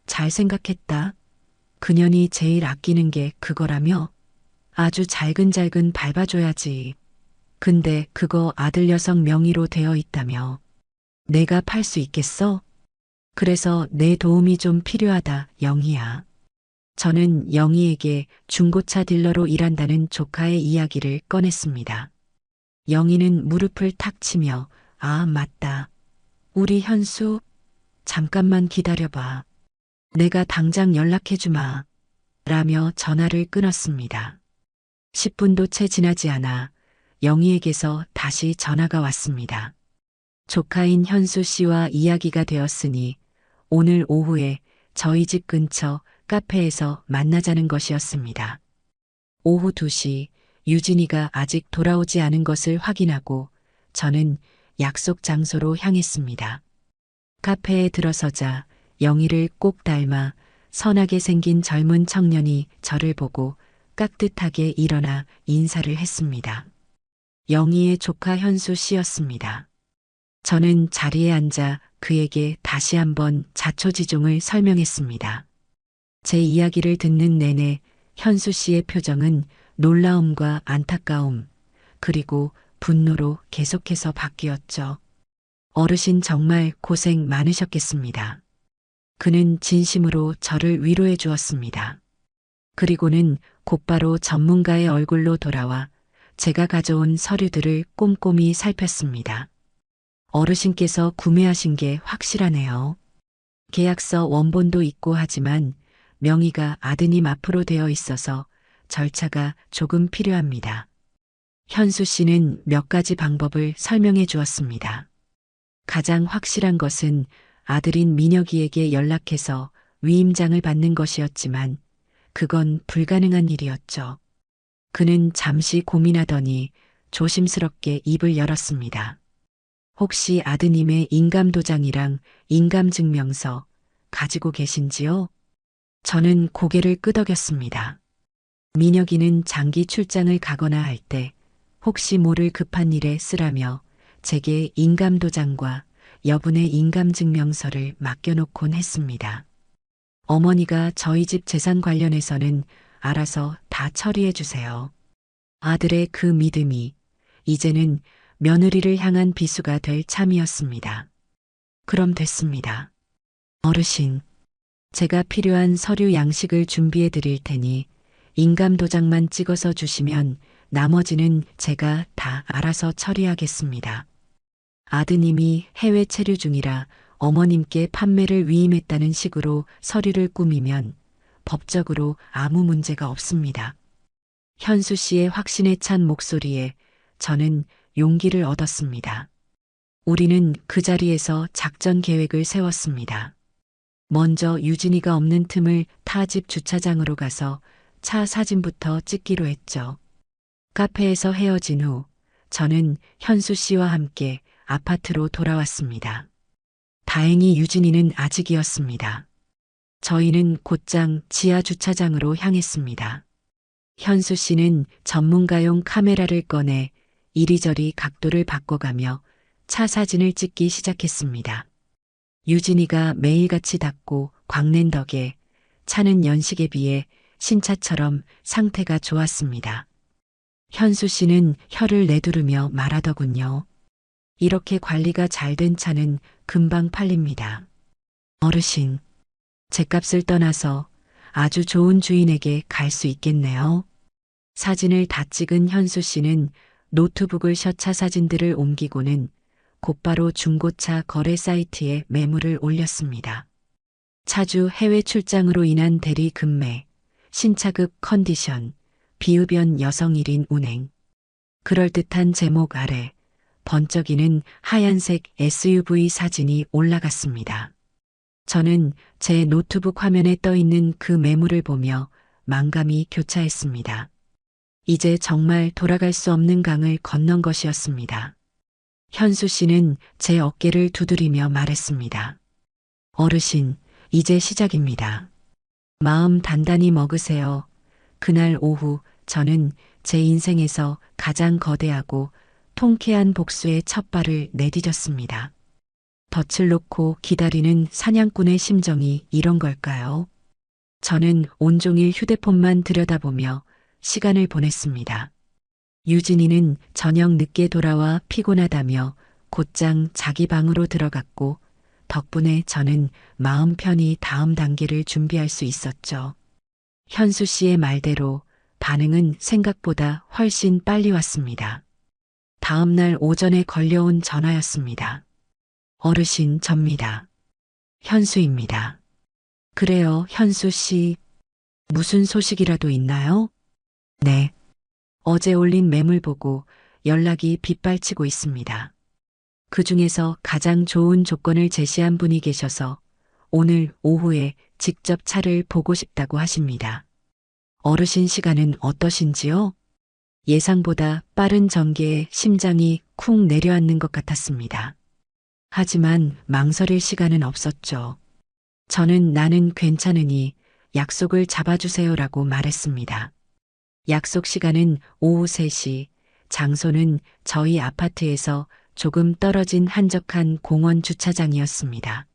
잘 생각했다. 그년이 제일 아끼는 게 그거라며? 아주 잘근잘근 밟아줘야지. 근데 그거 아들 녀석 명의로 되어 있다며. 내가 팔 수 있겠어? 그래서 내 도움이 좀 필요하다, 영희야. 저는 영희에게 중고차 딜러로 일한다는 조카의 이야기를 꺼냈습니다. 영희는 무릎을 탁 치며 아, 맞다. 우리 현수, 잠깐만 기다려봐. 내가 당장 연락해주마. 라며 전화를 끊었습니다. 10분도 채 지나지 않아 영희에게서 다시 전화가 왔습니다. 조카인 현수 씨와 이야기가 되었으니 오늘 오후에 저희 집 근처 카페에서 만나자는 것이었습니다. 오후 2시 유진이가 아직 돌아오지 않은 것을 확인하고 저는 약속 장소로 향했습니다. 카페에 들어서자 영희를 꼭 닮아 선하게 생긴 젊은 청년이 저를 보고 깍듯하게 일어나 인사를 했습니다. 영희의 조카 현수 씨였습니다. 저는 자리에 앉아 그에게 다시 한번 자초지종을 설명했습니다. 제 이야기를 듣는 내내 현수 씨의 표정은 놀라움과 안타까움, 그리고 분노로 계속해서 바뀌었죠. 어르신 정말 고생 많으셨겠습니다. 그는 진심으로 저를 위로해 주었습니다. 그리고는 곧바로 전문가의 얼굴로 돌아와 제가 가져온 서류들을 꼼꼼히 살폈습니다. 어르신께서 구매하신 게 확실하네요. 계약서 원본도 있고 하지만 명의가 아드님 앞으로 되어 있어서 절차가 조금 필요합니다. 현수 씨는 몇 가지 방법을 설명해 주었습니다. 가장 확실한 것은 아들인 민혁이에게 연락해서 위임장을 받는 것이었지만 그건 불가능한 일이었죠. 그는 잠시 고민하더니 조심스럽게 입을 열었습니다. 혹시 아드님의 인감도장이랑 인감증명서 가지고 계신지요? 저는 고개를 끄덕였습니다. 민혁이는 장기 출장을 가거나 할 때 혹시 모를 급한 일에 쓰라며 제게 인감도장과 여분의 인감증명서를 맡겨놓곤 했습니다. 어머니가 저희 집 재산 관련해서는 알아서 다 다 처리해 주세요. 아들의 그 믿음이 이제는 며느리를 향한 비수가 될 참이었습니다. 그럼 됐습니다. 어르신, 제가 필요한 서류 양식을 준비해 드릴 테니 인감 도장만 찍어서 주시면 나머지는 제가 다 알아서 처리하겠습니다. 아드님이 해외 체류 중이라 어머님께 판매를 위임했다는 식으로 서류를 꾸미면 법적으로 아무 문제가 없습니다. 현수 씨의 확신에 찬 목소리에 저는 용기를 얻었습니다. 우리는 그 자리에서 작전 계획을 세웠습니다. 먼저 유진이가 없는 틈을 타 집 주차장으로 가서 차 사진부터 찍기로 했죠. 카페에서 헤어진 후 저는 현수 씨와 함께 아파트로 돌아왔습니다. 다행히 유진이는 아직이었습니다. 저희는 곧장 지하 주차장으로 향했습니다. 현수 씨는 전문가용 카메라를 꺼내 이리저리 각도를 바꿔가며 차 사진을 찍기 시작했습니다. 유진이가 매일같이 닦고 광낸 덕에 차는 연식에 비해 신차처럼 상태가 좋았습니다. 현수 씨는 혀를 내두르며 말하더군요. 이렇게 관리가 잘 된 차는 금방 팔립니다. 어르신, 죗값을 떠나서 아주 좋은 주인에게 갈 수 있겠네요. 사진을 다 찍은 현수 씨는 노트북을 셔차 사진들을 옮기고는 곧바로 중고차 거래 사이트에 매물을 올렸습니다. 차주 해외 출장으로 인한 대리 금매, 신차급 컨디션, 비흡연 여성 1인 운행. 그럴듯한 제목 아래 번쩍이는 하얀색 SUV 사진이 올라갔습니다. 저는 제 노트북 화면에 떠 있는 그 매물을 보며 만감이 교차했습니다. 이제 정말 돌아갈 수 없는 강을 건넌 것이었습니다. 현수 씨는 제 어깨를 두드리며 말했습니다. 어르신, 이제 시작입니다. 마음 단단히 먹으세요. 그날 오후 저는 제 인생에서 가장 거대하고 통쾌한 복수의 첫 발을 내디뎠습니다. 덫을 놓고 기다리는 사냥꾼의 심정이 이런 걸까요? 저는 온종일 휴대폰만 들여다보며 시간을 보냈습니다. 유진이는 저녁 늦게 돌아와 피곤하다며 곧장 자기 방으로 들어갔고 덕분에 저는 마음 편히 다음 단계를 준비할 수 있었죠. 현수 씨의 말대로 반응은 생각보다 훨씬 빨리 왔습니다. 다음 날 오전에 걸려온 전화였습니다. 어르신, 접니다. 현수입니다. 그래요, 현수 씨. 무슨 소식이라도 있나요? 네. 어제 올린 매물 보고 연락이 빗발치고 있습니다. 그 중에서 가장 좋은 조건을 제시한 분이 계셔서 오늘 오후에 직접 차를 보고 싶다고 하십니다. 어르신 시간은 어떠신지요? 예상보다 빠른 전개에 심장이 쿵 내려앉는 것 같았습니다. 하지만 망설일 시간은 없었죠. 저는 나는 괜찮으니 약속을 잡아주세요라고 말했습니다. 약속 시간은 오후 3시, 장소는 저희 아파트에서 조금 떨어진 한적한 공원 주차장이었습니다.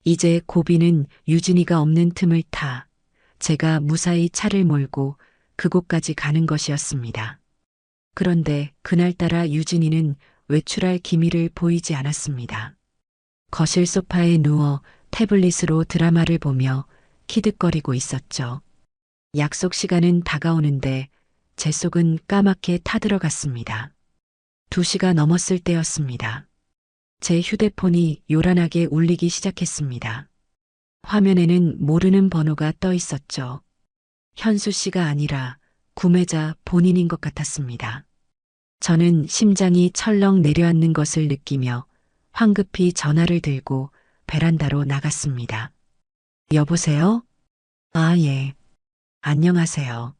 이제 고비는 유진이가 없는 틈을 타 제가 무사히 차를 몰고 그곳까지 가는 것이었습니다. 그런데 그날따라 유진이는 외출할 기미를 보이지 않았습니다. 거실 소파에 누워 태블릿으로 드라마를 보며 키득거리고 있었죠. 약속 시간은 다가오는데 제 속은 까맣게 타들어갔습니다. 2시가 넘었을 때였습니다. 제 휴대폰이 요란하게 울리기 시작했습니다. 화면에는 모르는 번호가 떠 있었죠. 현수 씨가 아니라 구매자 본인인 것 같았습니다. 저는 심장이 철렁 내려앉는 것을 느끼며 황급히 전화를 들고 베란다로 나갔습니다. 여보세요? 아, 예. 안녕하세요.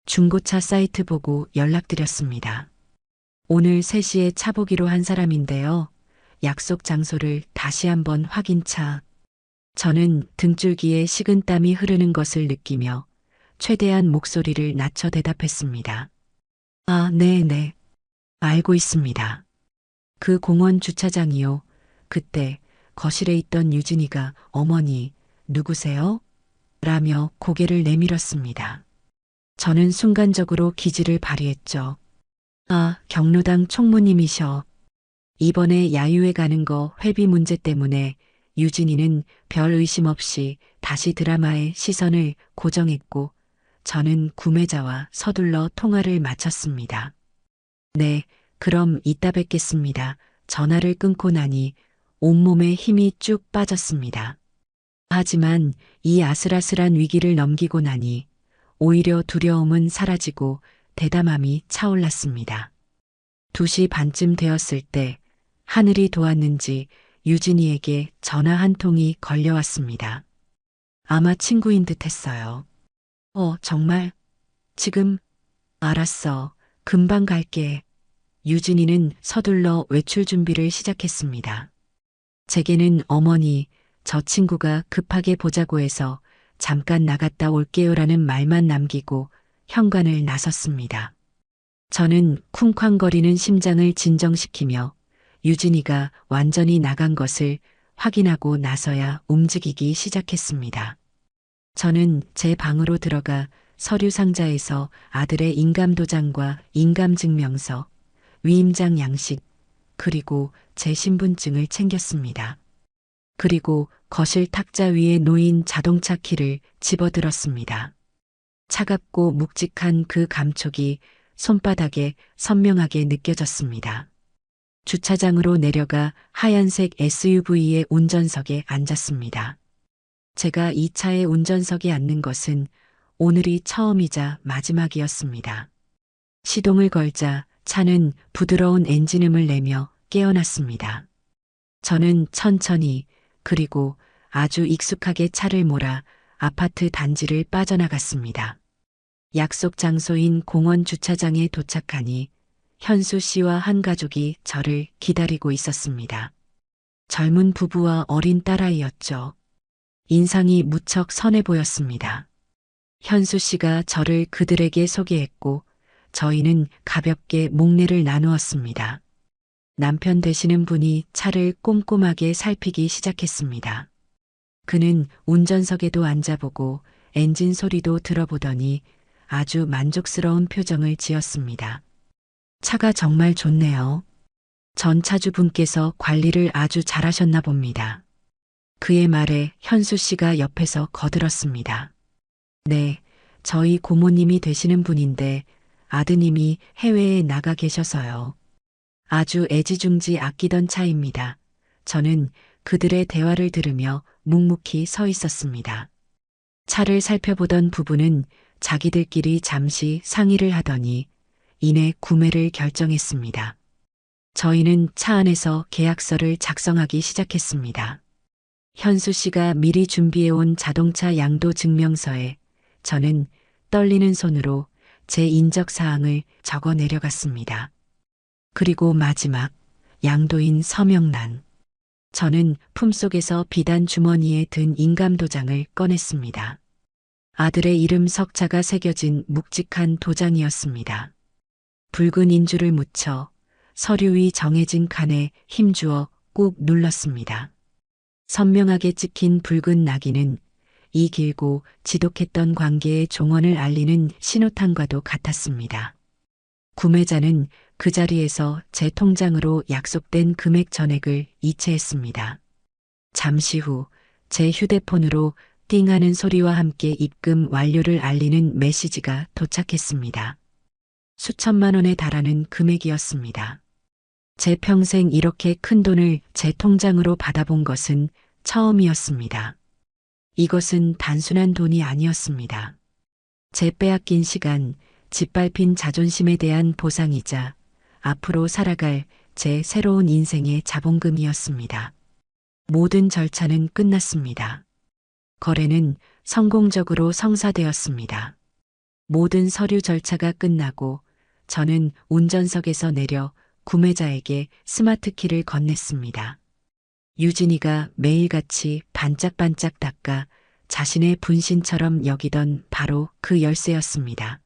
중고차 사이트 보고 연락드렸습니다. 오늘 3시에 차 보기로 한 사람인데요. 약속 장소를 다시 한번 확인차. 저는 등줄기에 식은땀이 흐르는 것을 느끼며 최대한 목소리를 낮춰 대답했습니다. 아, 네네. 알고 있습니다. 그 공원 주차장이요. 그때 거실에 있던 유진이가 어머니, 누구세요? 라며 고개를 내밀었습니다. 저는 순간적으로 기지를 발휘했죠. 아, 경로당 총무님이셔. 이번에 야유회 가는 거 회비 문제 때문에 유진이는 별 의심 없이 다시 드라마에 시선을 고정했고 저는 구매자와 서둘러 통화를 마쳤습니다. 네, 그럼 이따 뵙겠습니다. 전화를 끊고 나니 온몸에 힘이 쭉 빠졌습니다. 하지만 이 아슬아슬한 위기를 넘기고 나니 오히려 두려움은 사라지고 대담함이 차올랐습니다. 2시 반쯤 되었을 때 하늘이 도왔는지 유진이에게 전화 한 통이 걸려왔습니다. 아마 친구인 듯 했어요. 정말? 지금? 알았어. 금방 갈게. 유진이는 서둘러 외출 준비를 시작했습니다. 제게는 어머니, 저 친구가 급하게 보자고 해서 잠깐 나갔다 올게요라는 말만 남기고 현관을 나섰습니다. 저는 쿵쾅거리는 심장을 진정시키며 유진이가 완전히 나간 것을 확인하고 나서야 움직이기 시작했습니다. 저는 제 방으로 들어가 서류 상자에서 아들의 인감도장과 인감증명서, 위임장 양식, 그리고 제 신분증을 챙겼습니다. 그리고 거실 탁자 위에 놓인 자동차 키를 집어들었습니다. 차갑고 묵직한 그 감촉이 손바닥에 선명하게 느껴졌습니다. 주차장으로 내려가 하얀색 SUV의 운전석에 앉았습니다. 제가 이 차의 운전석에 앉는 것은 오늘이 처음이자 마지막이었습니다. 시동을 걸자 차는 부드러운 엔진음을 내며 깨어났습니다. 저는 천천히 그리고 아주 익숙하게 차를 몰아 아파트 단지를 빠져나갔습니다. 약속 장소인 공원 주차장에 도착하니 현수 씨와 한 가족이 저를 기다리고 있었습니다. 젊은 부부와 어린 딸아이였죠. 인상이 무척 선해 보였습니다. 현수 씨가 저를 그들에게 소개했고 저희는 가볍게 목례를 나누었습니다. 남편 되시는 분이 차를 꼼꼼하게 살피기 시작했습니다. 그는 운전석에도 앉아보고 엔진 소리도 들어보더니 아주 만족스러운 표정을 지었습니다. 차가 정말 좋네요. 전 차주분께서 관리를 아주 잘하셨나 봅니다. 그의 말에 현수 씨가 옆에서 거들었습니다. 네, 저희 고모님이 되시는 분인데 아드님이 해외에 나가 계셔서요. 아주 애지중지 아끼던 차입니다. 저는 그들의 대화를 들으며 묵묵히 서 있었습니다. 차를 살펴보던 부부는 자기들끼리 잠시 상의를 하더니 이내 구매를 결정했습니다. 저희는 차 안에서 계약서를 작성하기 시작했습니다. 현수 씨가 미리 준비해온 자동차 양도 증명서에 저는 떨리는 손으로 제 인적 사항을 적어 내려갔습니다. 그리고 마지막 양도인 서명란. 저는 품속에서 비단 주머니에 든 인감도장을 꺼냈습니다. 아들의 이름 석자가 새겨진 묵직한 도장이었습니다. 붉은 인주를 묻혀 서류 위 정해진 칸에 힘주어 꾹 눌렀습니다. 선명하게 찍힌 붉은 낙인은 이 길고 지독했던 관계의 종언을 알리는 신호탄과도 같았습니다. 구매자는 그 자리에서 제 통장으로 약속된 금액 전액을 이체했습니다. 잠시 후 제 휴대폰으로 띵하는 소리와 함께 입금 완료를 알리는 메시지가 도착했습니다. 수천만 원에 달하는 금액이었습니다. 제 평생 이렇게 큰 돈을 제 통장으로 받아본 것은 처음이었습니다. 이것은 단순한 돈이 아니었습니다. 제 빼앗긴 시간, 짓밟힌 자존심에 대한 보상이자 앞으로 살아갈 제 새로운 인생의 자본금이었습니다. 모든 절차는 끝났습니다. 거래는 성공적으로 성사되었습니다. 모든 서류 절차가 끝나고 저는 운전석에서 내려 구매자에게 스마트키를 건넸습니다. 유진이가 매일같이 반짝반짝 닦아 자신의 분신처럼 여기던 바로 그 열쇠였습니다.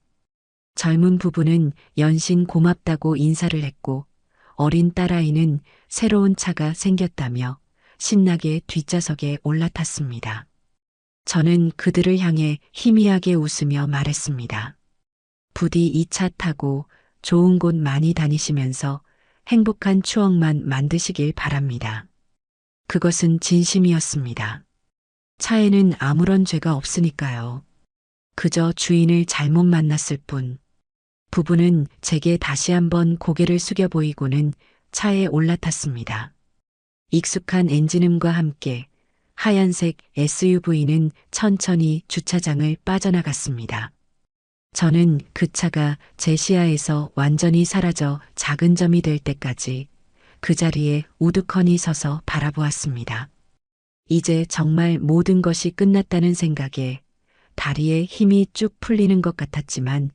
젊은 부부는 연신 고맙다고 인사를 했고 어린 딸아이는 새로운 차가 생겼다며 신나게 뒷좌석에 올라탔습니다. 저는 그들을 향해 희미하게 웃으며 말했습니다. 부디 이 차 타고 좋은 곳 많이 다니시면서 행복한 추억만 만드시길 바랍니다. 그것은 진심이었습니다. 차에는 아무런 죄가 없으니까요. 그저 주인을 잘못 만났을 뿐. 부부는 제게 다시 한번 고개를 숙여 보이고는 차에 올라탔습니다. 익숙한 엔진음과 함께 하얀색 SUV는 천천히 주차장을 빠져나갔습니다. 저는 그 차가 제 시야에서 완전히 사라져 작은 점이 될 때까지 그 자리에 우두커니 서서 바라보았습니다. 이제 정말 모든 것이 끝났다는 생각에 다리에 힘이 쭉 풀리는 것 같았지만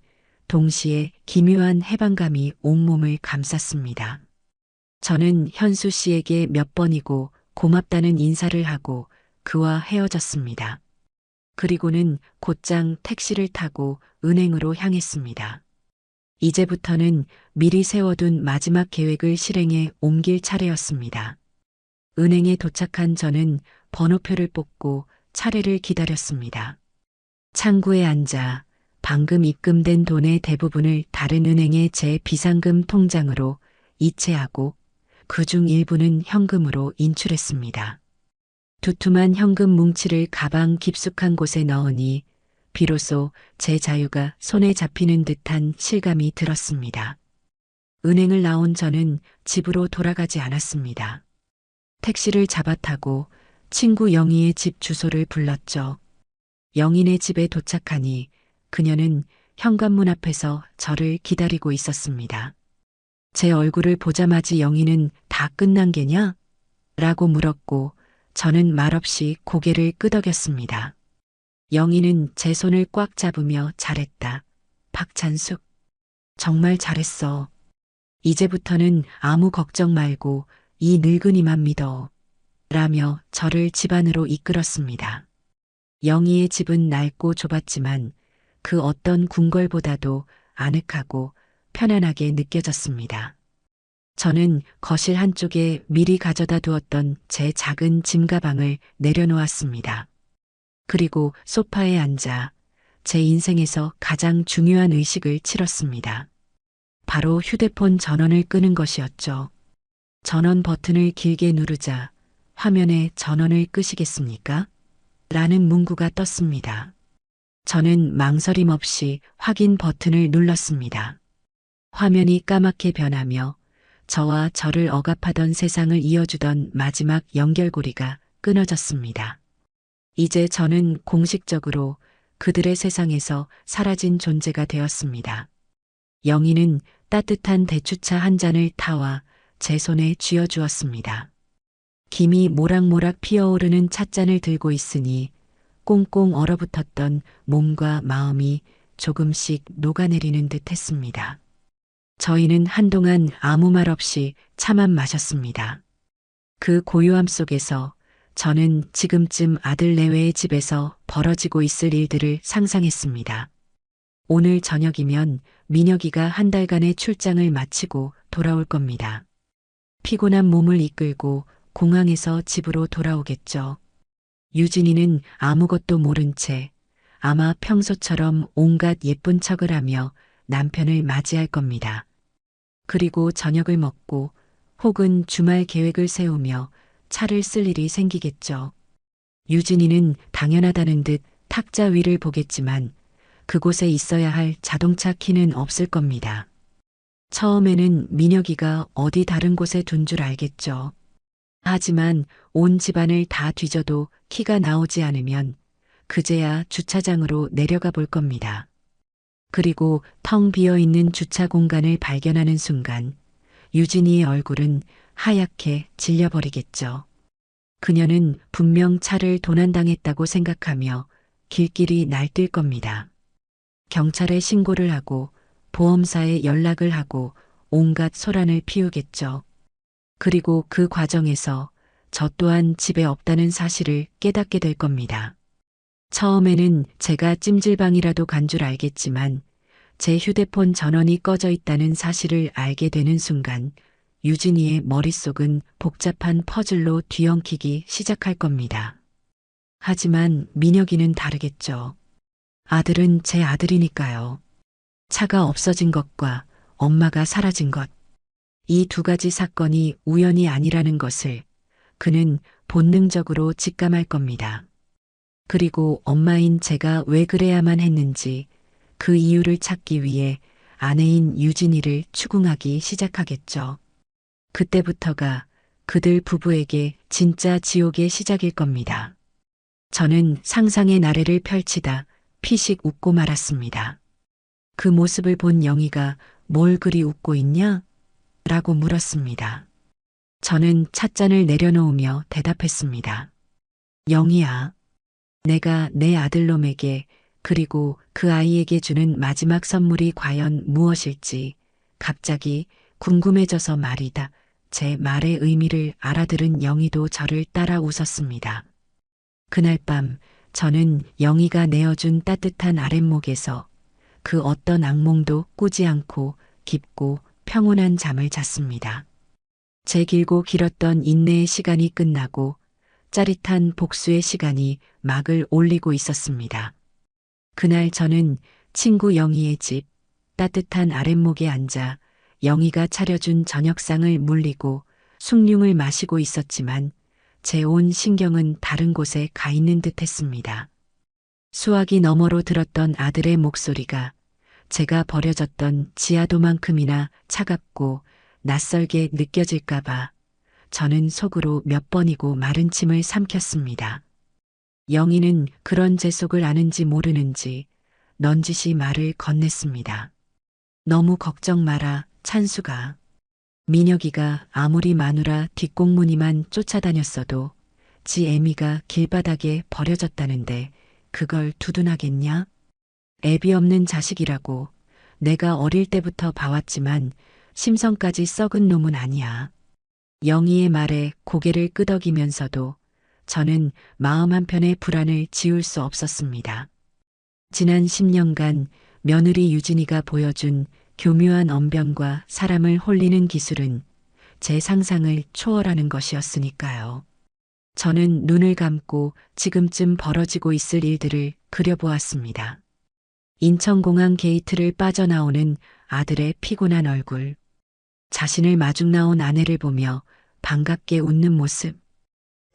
동시에 기묘한 해방감이 온몸을 감쌌습니다. 저는 현수 씨에게 몇 번이고 고맙다는 인사를 하고 그와 헤어졌습니다. 그리고는 곧장 택시를 타고 은행으로 향했습니다. 이제부터는 미리 세워둔 마지막 계획을 실행에 옮길 차례였습니다. 은행에 도착한 저는 번호표를 뽑고 차례를 기다렸습니다. 창구에 앉아 방금 입금된 돈의 대부분을 다른 은행의 제 비상금 통장으로 이체하고 그중 일부는 현금으로 인출했습니다. 두툼한 현금 뭉치를 가방 깊숙한 곳에 넣으니 비로소 제 자유가 손에 잡히는 듯한 실감이 들었습니다. 은행을 나온 저는 집으로 돌아가지 않았습니다. 택시를 잡아 타고 친구 영희의 집 주소를 불렀죠. 영희네 집에 도착하니 그녀는 현관문 앞에서 저를 기다리고 있었습니다. 제 얼굴을 보자마자 영희는 다 끝난 게냐? 라고 물었고 저는 말없이 고개를 끄덕였습니다. 영희는 제 손을 꽉 잡으며 잘했다. 박찬숙. 정말 잘했어. 이제부터는 아무 걱정 말고 이 늙은이만 믿어. 라며 저를 집 안으로 이끌었습니다. 영희의 집은 낡고 좁았지만 그 어떤 궁궐보다도 아늑하고 편안하게 느껴졌습니다. 저는 거실 한쪽에 미리 가져다 두었던 제 작은 짐가방을 내려놓았습니다. 그리고 소파에 앉아 제 인생에서 가장 중요한 의식을 치렀습니다. 바로 휴대폰 전원을 끄는 것이었죠. 전원 버튼을 길게 누르자 화면에 전원을 끄시겠습니까? 라는 문구가 떴습니다. 저는 망설임 없이 확인 버튼을 눌렀습니다. 화면이 까맣게 변하며 저와 저를 억압하던 세상을 이어주던 마지막 연결고리가 끊어졌습니다. 이제 저는 공식적으로 그들의 세상에서 사라진 존재가 되었습니다. 영희는 따뜻한 대추차 한 잔을 타와 제 손에 쥐어주었습니다. 김이 모락모락 피어오르는 찻잔을 들고 있으니 꽁꽁 얼어붙었던 몸과 마음이 조금씩 녹아내리는 듯 했습니다. 저희는 한동안 아무 말 없이 차만 마셨습니다. 그 고요함 속에서 저는 지금쯤 아들 내외의 집에서 벌어지고 있을 일들을 상상했습니다. 오늘 저녁이면 민혁이가 한 달간의 출장을 마치고 돌아올 겁니다. 피곤한 몸을 이끌고 공항에서 집으로 돌아오겠죠. 유진이는 아무것도 모른 채 아마 평소처럼 온갖 예쁜 척을 하며 남편을 맞이할 겁니다. 그리고 저녁을 먹고 혹은 주말 계획을 세우며 차를 쓸 일이 생기겠죠. 유진이는 당연하다는 듯 탁자 위를 보겠지만 그곳에 있어야 할 자동차 키는 없을 겁니다. 처음에는 민혁이가 어디 다른 곳에 둔 줄 알겠죠. 하지만 온 집안을 다 뒤져도 키가 나오지 않으면 그제야 주차장으로 내려가 볼 겁니다. 그리고 텅 비어 있는 주차 공간을 발견하는 순간 유진이의 얼굴은 하얗게 질려버리겠죠. 그녀는 분명 차를 도난당했다고 생각하며 길길이 날뛸 겁니다. 경찰에 신고를 하고 보험사에 연락을 하고 온갖 소란을 피우겠죠. 그리고 그 과정에서 저 또한 집에 없다는 사실을 깨닫게 될 겁니다. 처음에는 제가 찜질방이라도 간 줄 알겠지만 제 휴대폰 전원이 꺼져 있다는 사실을 알게 되는 순간 유진이의 머릿속은 복잡한 퍼즐로 뒤엉키기 시작할 겁니다. 하지만 민혁이는 다르겠죠. 아들은 제 아들이니까요. 차가 없어진 것과 엄마가 사라진 것. 이 두 가지 사건이 우연이 아니라는 것을 그는 본능적으로 직감할 겁니다. 그리고 엄마인 제가 왜 그래야만 했는지 그 이유를 찾기 위해 아내인 유진이를 추궁하기 시작하겠죠. 그때부터가 그들 부부에게 진짜 지옥의 시작일 겁니다. 저는 상상의 나래를 펼치다 피식 웃고 말았습니다. 그 모습을 본 영희가 뭘 그리 웃고 있냐? 라고 물었습니다. 저는 찻잔을 내려놓으며 대답했습니다. 영희야, 내가 내 아들놈에게 그리고 그 아이에게 주는 마지막 선물이 과연 무엇일지 갑자기 궁금해져서 말이다. 제 말의 의미를 알아들은 영희도 저를 따라 웃었습니다. 그날 밤 저는 영희가 내어준 따뜻한 아랫목에서 그 어떤 악몽도 꾸지 않고 깊고 평온한 잠을 잤습니다. 제 길고 길었던 인내의 시간이 끝나고 짜릿한 복수의 시간이 막을 올리고 있었습니다. 그날 저는 친구 영희의 집 따뜻한 아랫목에 앉아 영희가 차려준 저녁상을 물리고 숭늉을 마시고 있었지만 제 온 신경은 다른 곳에 가 있는 듯 했습니다. 수화기 너머로 들었던 아들의 목소리가 제가 버려졌던 지하도만큼이나 차갑고 낯설게 느껴질까봐 저는 속으로 몇 번이고 마른 침을 삼켰습니다. 영희는 그런 제 속을 아는지 모르는지 넌지시 말을 건넸습니다. 너무 걱정 마라, 찬수가. 민혁이가 아무리 마누라 뒷공무니만 쫓아다녔어도 지 애미가 길바닥에 버려졌다는데 그걸 두둔하겠냐? 애비 없는 자식이라고 내가 어릴 때부터 봐왔지만 심성까지 썩은 놈은 아니야. 영희의 말에 고개를 끄덕이면서도 저는 마음 한편의 불안을 지울 수 없었습니다. 지난 10년간 며느리 유진이가 보여준 교묘한 언변과 사람을 홀리는 기술은 제 상상을 초월하는 것이었으니까요. 저는 눈을 감고 지금쯤 벌어지고 있을 일들을 그려보았습니다. 인천공항 게이트를 빠져나오는 아들의 피곤한 얼굴, 자신을 마중 나온 아내를 보며 반갑게 웃는 모습,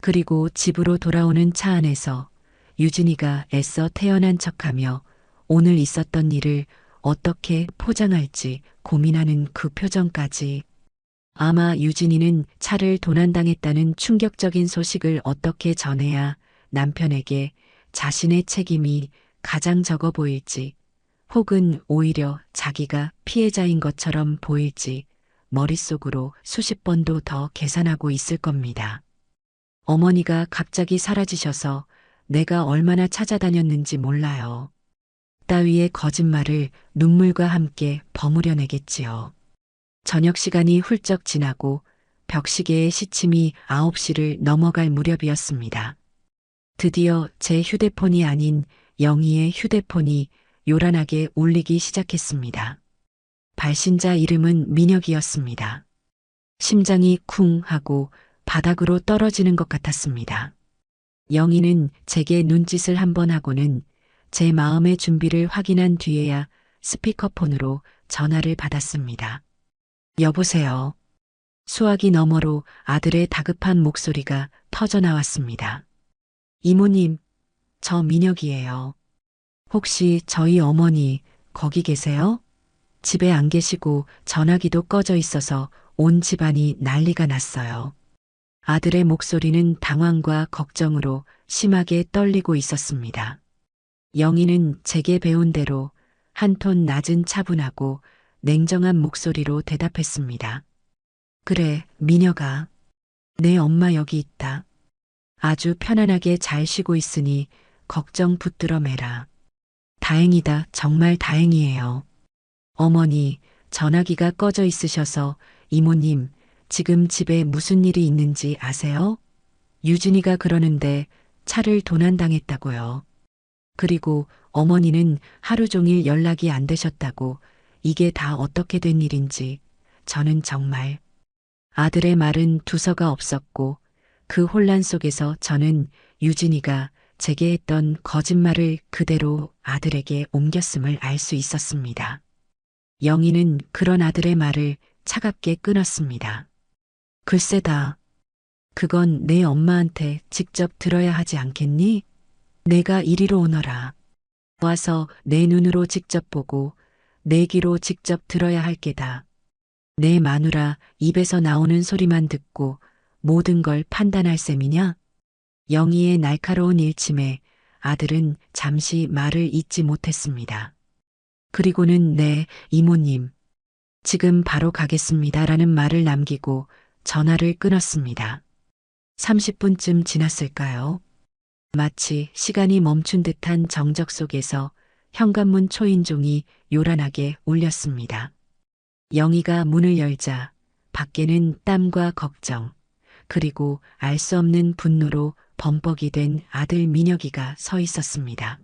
그리고 집으로 돌아오는 차 안에서 유진이가 애써 태연한 척하며 오늘 있었던 일을 어떻게 포장할지 고민하는 그 표정까지. 아마 유진이는 차를 도난당했다는 충격적인 소식을 어떻게 전해야 남편에게 자신의 책임이 가장 적어 보일지, 혹은 오히려 자기가 피해자인 것처럼 보일지 머릿속으로 수십 번도 더 계산하고 있을 겁니다. 어머니가 갑자기 사라지셔서 내가 얼마나 찾아다녔는지 몰라요. 따위의 거짓말을 눈물과 함께 버무려내겠지요. 저녁 시간이 훌쩍 지나고 벽시계의 시침이 9시를 넘어갈 무렵이었습니다. 드디어 제 휴대폰이 아닌 영희의 휴대폰이 요란하게 울리기 시작했습니다. 발신자 이름은 민혁이었습니다. 심장이 쿵 하고 바닥으로 떨어지는 것 같았습니다. 영희는 제게 눈짓을 한번 하고는 제 마음의 준비를 확인한 뒤에야 스피커폰으로 전화를 받았습니다. 여보세요. 수화기 너머로 아들의 다급한 목소리가 터져 나왔습니다. 이모님, 저 민혁이에요. 혹시 저희 어머니 거기 계세요? 집에 안 계시고 전화기도 꺼져 있어서 온 집안이 난리가 났어요. 아들의 목소리는 당황과 걱정으로 심하게 떨리고 있었습니다. 영희는 제게 배운 대로 한 톤 낮은 차분하고 냉정한 목소리로 대답했습니다. 그래, 민혁아. 내 엄마 여기 있다. 아주 편안하게 잘 쉬고 있으니 걱정 붙들어 매라. 다행이다, 정말 다행이에요. 어머니, 전화기가 꺼져 있으셔서 이모님, 지금 집에 무슨 일이 있는지 아세요? 유진이가 그러는데 차를 도난당했다고요. 그리고 어머니는 하루 종일 연락이 안 되셨다고. 이게 다 어떻게 된 일인지 저는 정말. 아들의 말은 두서가 없었고 그 혼란 속에서 저는 유진이가 제게 했던 거짓말을 그대로 아들에게 옮겼음을 알 수 있었습니다. 영희는 그런 아들의 말을 차갑게 끊었습니다. 글쎄다. 그건 내 엄마한테 직접 들어야 하지 않겠니? 내가 이리로 오너라. 와서 내 눈으로 직접 보고 내 귀로 직접 들어야 할 게다. 내 마누라 입에서 나오는 소리만 듣고 모든 걸 판단할 셈이냐? 영희의 날카로운 일침에 아들은 잠시 말을 잇지 못했습니다. 그리고는 네, 이모님. 지금 바로 가겠습니다라는 말을 남기고 전화를 끊었습니다. 30분쯤 지났을까요? 마치 시간이 멈춘 듯한 정적 속에서 현관문 초인종이 요란하게 울렸습니다. 영희가 문을 열자 밖에는 땀과 걱정, 그리고 알 수 없는 분노로 범벅이 된 아들 민혁이가 서 있었습니다.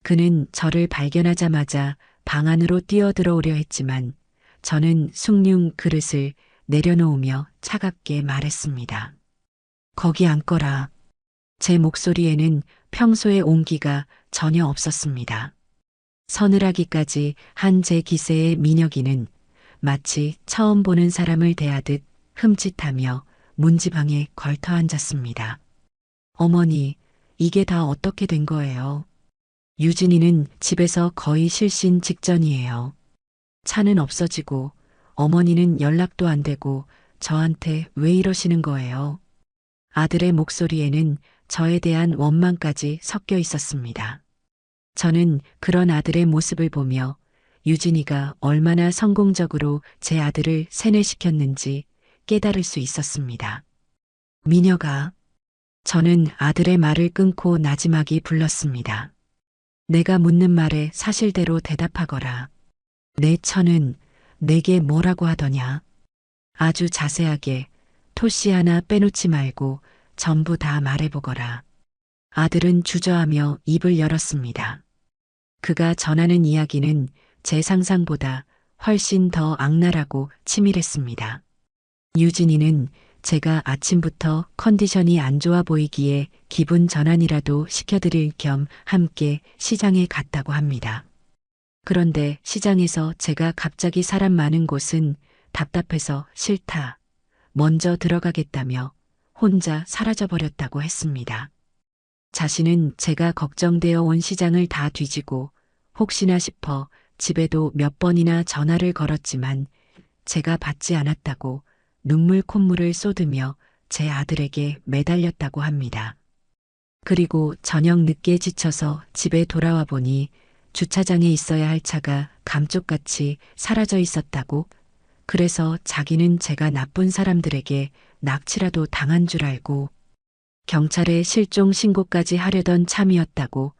그는 저를 발견하자마자 방 안으로 뛰어들어오려 했지만 저는 숭늉 그릇을 내려놓으며 차갑게 말했습니다. 거기 앉거라. 제 목소리에는 평소의 온기가 전혀 없었습니다. 서늘하기까지 한 제 기세의 민혁이는 마치 처음 보는 사람을 대하듯 흠칫하며 문지방에 걸터 앉았습니다. 어머니, 이게 다 어떻게 된 거예요? 유진이는 집에서 거의 실신 직전이에요. 차는 없어지고 어머니는 연락도 안 되고 저한테 왜 이러시는 거예요? 아들의 목소리에는 저에 대한 원망까지 섞여 있었습니다. 저는 그런 아들의 모습을 보며 유진이가 얼마나 성공적으로 제 아들을 세뇌시켰는지 깨달을 수 있었습니다. 민혁아, 저는 아들의 말을 끊고 나지막이 불렀습니다. 내가 묻는 말에 사실대로 대답하거라. 내 처는 내게 뭐라고 하더냐? 아주 자세하게 토씨 하나 빼놓지 말고 전부 다 말해보거라. 아들은 주저하며 입을 열었습니다. 그가 전하는 이야기는 제 상상보다 훨씬 더 악랄하고 치밀했습니다. 유진이는 제가 아침부터 컨디션이 안 좋아 보이기에 기분 전환이라도 시켜드릴 겸 함께 시장에 갔다고 합니다. 그런데 시장에서 제가 갑자기 사람 많은 곳은 답답해서 싫다. 먼저 들어가겠다며 혼자 사라져버렸다고 했습니다. 자신은 제가 걱정되어 온 시장을 다 뒤지고 혹시나 싶어 집에도 몇 번이나 전화를 걸었지만 제가 받지 않았다고 눈물 콧물을 쏟으며 제 아들에게 매달렸다고 합니다. 그리고 저녁 늦게 지쳐서 집에 돌아와 보니 주차장에 있어야 할 차가 감쪽같이 사라져 있었다고. 그래서 자기는 제가 나쁜 사람들에게 납치라도 당한 줄 알고 경찰에 실종 신고까지 하려던 참이었다고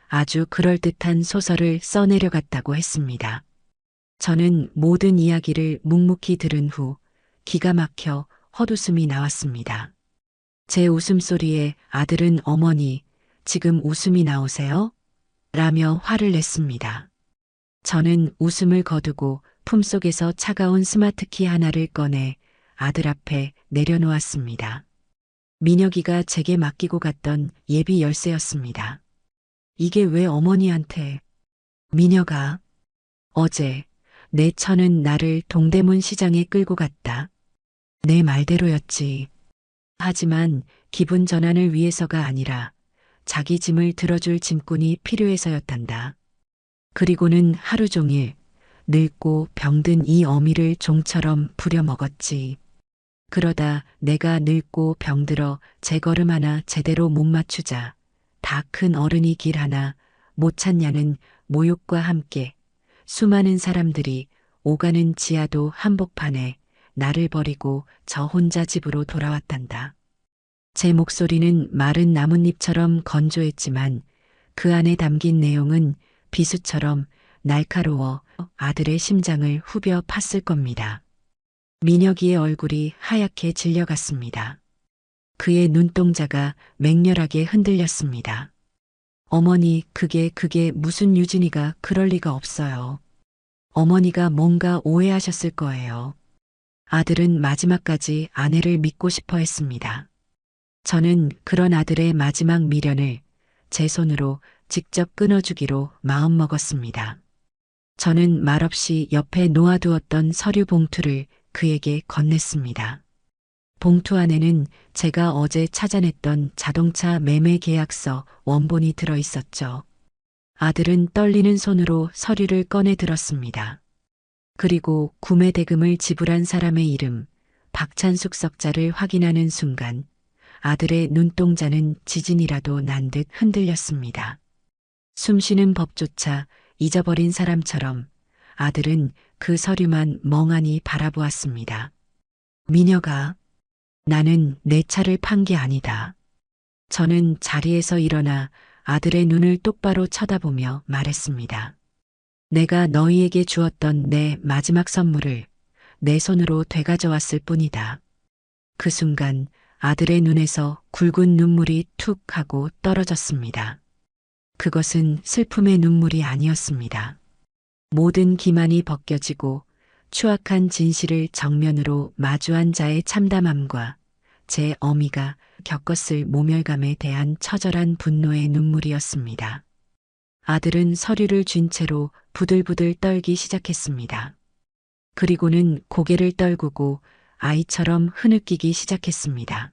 아주 그럴듯한 소설을 써내려갔다고 했습니다. 저는 모든 이야기를 묵묵히 들은 후 기가 막혀 헛웃음이 나왔습니다. 제 웃음소리에 아들은 어머니, 지금 웃음이 나오세요? 라며 화를 냈습니다. 저는 웃음을 거두고 품속에서 차가운 스마트키 하나를 꺼내 아들 앞에 내려놓았습니다. 민혁이가 제게 맡기고 갔던 예비 열쇠였습니다. 이게 왜 어머니한테? 민혁아, 어제 내 처는 나를 동대문 시장에 끌고 갔다. 내 말대로였지. 하지만 기분 전환을 위해서가 아니라 자기 짐을 들어줄 짐꾼이 필요해서였단다. 그리고는 하루 종일 늙고 병든 이 어미를 종처럼 부려먹었지. 그러다 내가 늙고 병들어 제 걸음 하나 제대로 못 맞추자 다 큰 어른이 길 하나 못 찾냐는 모욕과 함께 수많은 사람들이 오가는 지하도 한복판에 나를 버리고 저 혼자 집으로 돌아왔단다. 제 목소리는 마른 나뭇잎처럼 건조했지만 그 안에 담긴 내용은 비수처럼 날카로워 아들의 심장을 후벼 팠을 겁니다. 민혁이의 얼굴이 하얗게 질려갔습니다. 그의 눈동자가 맹렬하게 흔들렸습니다. 어머니, 그게 무슨 유진이가 그럴 리가 없어요. 어머니가 뭔가 오해하셨을 거예요. 아들은 마지막까지 아내를 믿고 싶어 했습니다. 저는 그런 아들의 마지막 미련을 제 손으로 직접 끊어주기로 마음먹었습니다. 저는 말없이 옆에 놓아두었던 서류 봉투를 그에게 건넸습니다. 봉투 안에는 제가 어제 찾아냈던 자동차 매매 계약서 원본이 들어 있었죠. 아들은 떨리는 손으로 서류를 꺼내 들었습니다. 그리고 구매 대금을 지불한 사람의 이름, 박찬숙 석자를 확인하는 순간 아들의 눈동자는 지진이라도 난 듯 흔들렸습니다. 숨쉬는 법조차 잊어버린 사람처럼 아들은 그 서류만 멍하니 바라보았습니다. 미녀가, 나는 내 차를 판 게 아니다. 저는 자리에서 일어나 아들의 눈을 똑바로 쳐다보며 말했습니다. 내가 너희에게 주었던 내 마지막 선물을 내 손으로 되가져왔을 뿐이다. 그 순간 아들의 눈에서 굵은 눈물이 툭 하고 떨어졌습니다. 그것은 슬픔의 눈물이 아니었습니다. 모든 기만이 벗겨지고 추악한 진실을 정면으로 마주한 자의 참담함과 제 어미가 겪었을 모멸감에 대한 처절한 분노의 눈물이었습니다. 아들은 서류를 쥔 채로 부들부들 떨기 시작했습니다. 그리고는 고개를 떨구고 아이처럼 흐느끼기 시작했습니다.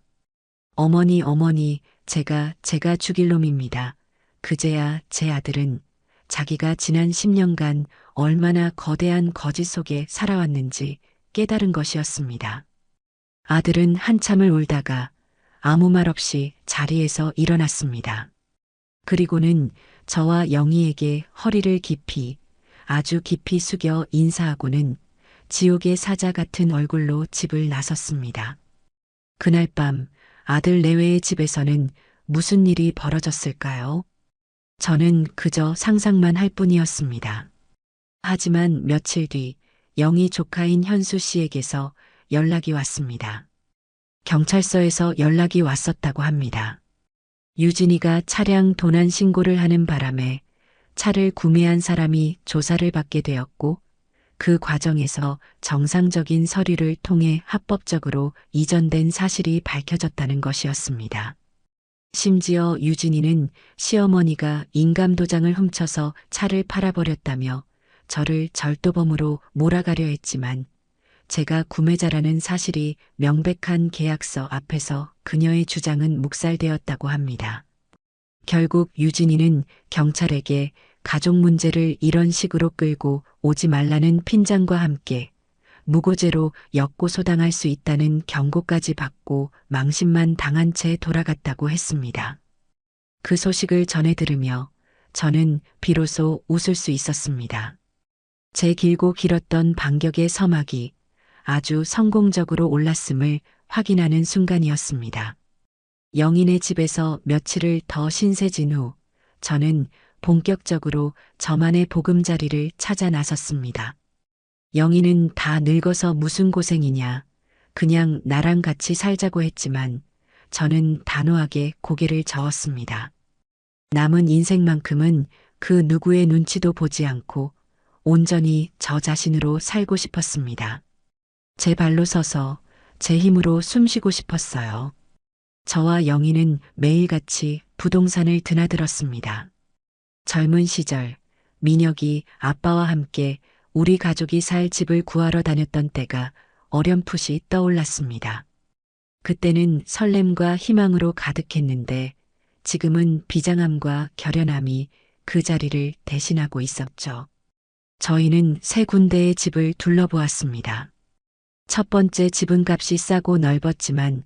어머니, 어머니, 제가 죽일 놈입니다. 그제야 제 아들은 자기가 지난 10년간 얼마나 거대한 거짓 속에 살아왔는지 깨달은 것이었습니다. 아들은 한참을 울다가 아무 말 없이 자리에서 일어났습니다. 그리고는 저와 영희에게 허리를 깊이, 아주 깊이 숙여 인사하고는 지옥의 사자 같은 얼굴로 집을 나섰습니다. 그날 밤 아들 내외의 집에서는 무슨 일이 벌어졌을까요? 저는 그저 상상만 할 뿐이었습니다. 하지만 며칠 뒤 영희 조카인 현수 씨에게서 연락이 왔습니다. 경찰서에서 연락이 왔었다고 합니다. 유진이가 차량 도난 신고를 하는 바람에 차를 구매한 사람이 조사를 받게 되었고 그 과정에서 정상적인 서류를 통해 합법적으로 이전된 사실이 밝혀졌다는 것이었습니다. 심지어 유진이는 시어머니가 인감도장을 훔쳐서 차를 팔아버렸다며 저를 절도범으로 몰아가려 했지만 제가 구매자라는 사실이 명백한 계약서 앞에서 그녀의 주장은 묵살되었다고 합니다. 결국 유진이는 경찰에게 가족 문제를 이런 식으로 끌고 오지 말라는 핀잔과 함께 무고죄로 역고소당할 수 있다는 경고까지 받고 망신만 당한 채 돌아갔다고 했습니다. 그 소식을 전해 들으며 저는 비로소 웃을 수 있었습니다. 제 길고 길었던 반격의 서막이 아주 성공적으로 올랐음을 확인하는 순간이었습니다. 영인의 집에서 며칠을 더 신세진 후 저는 본격적으로 저만의 보금자리를 찾아 나섰습니다. 영희는 다 늙어서 무슨 고생이냐, 그냥 나랑 같이 살자고 했지만 저는 단호하게 고개를 저었습니다. 남은 인생만큼은 그 누구의 눈치도 보지 않고 온전히 저 자신으로 살고 싶었습니다. 제 발로 서서 제 힘으로 숨쉬고 싶었어요. 저와 영희는 매일같이 부동산을 드나들었습니다. 젊은 시절 민혁이 아빠와 함께 우리 가족이 살 집을 구하러 다녔던 때가 어렴풋이 떠올랐습니다. 그때는 설렘과 희망으로 가득했는데 지금은 비장함과 결연함이 그 자리를 대신하고 있었죠. 저희는 세 군데의 집을 둘러보았습니다. 첫 번째 집은 값이 싸고 넓었지만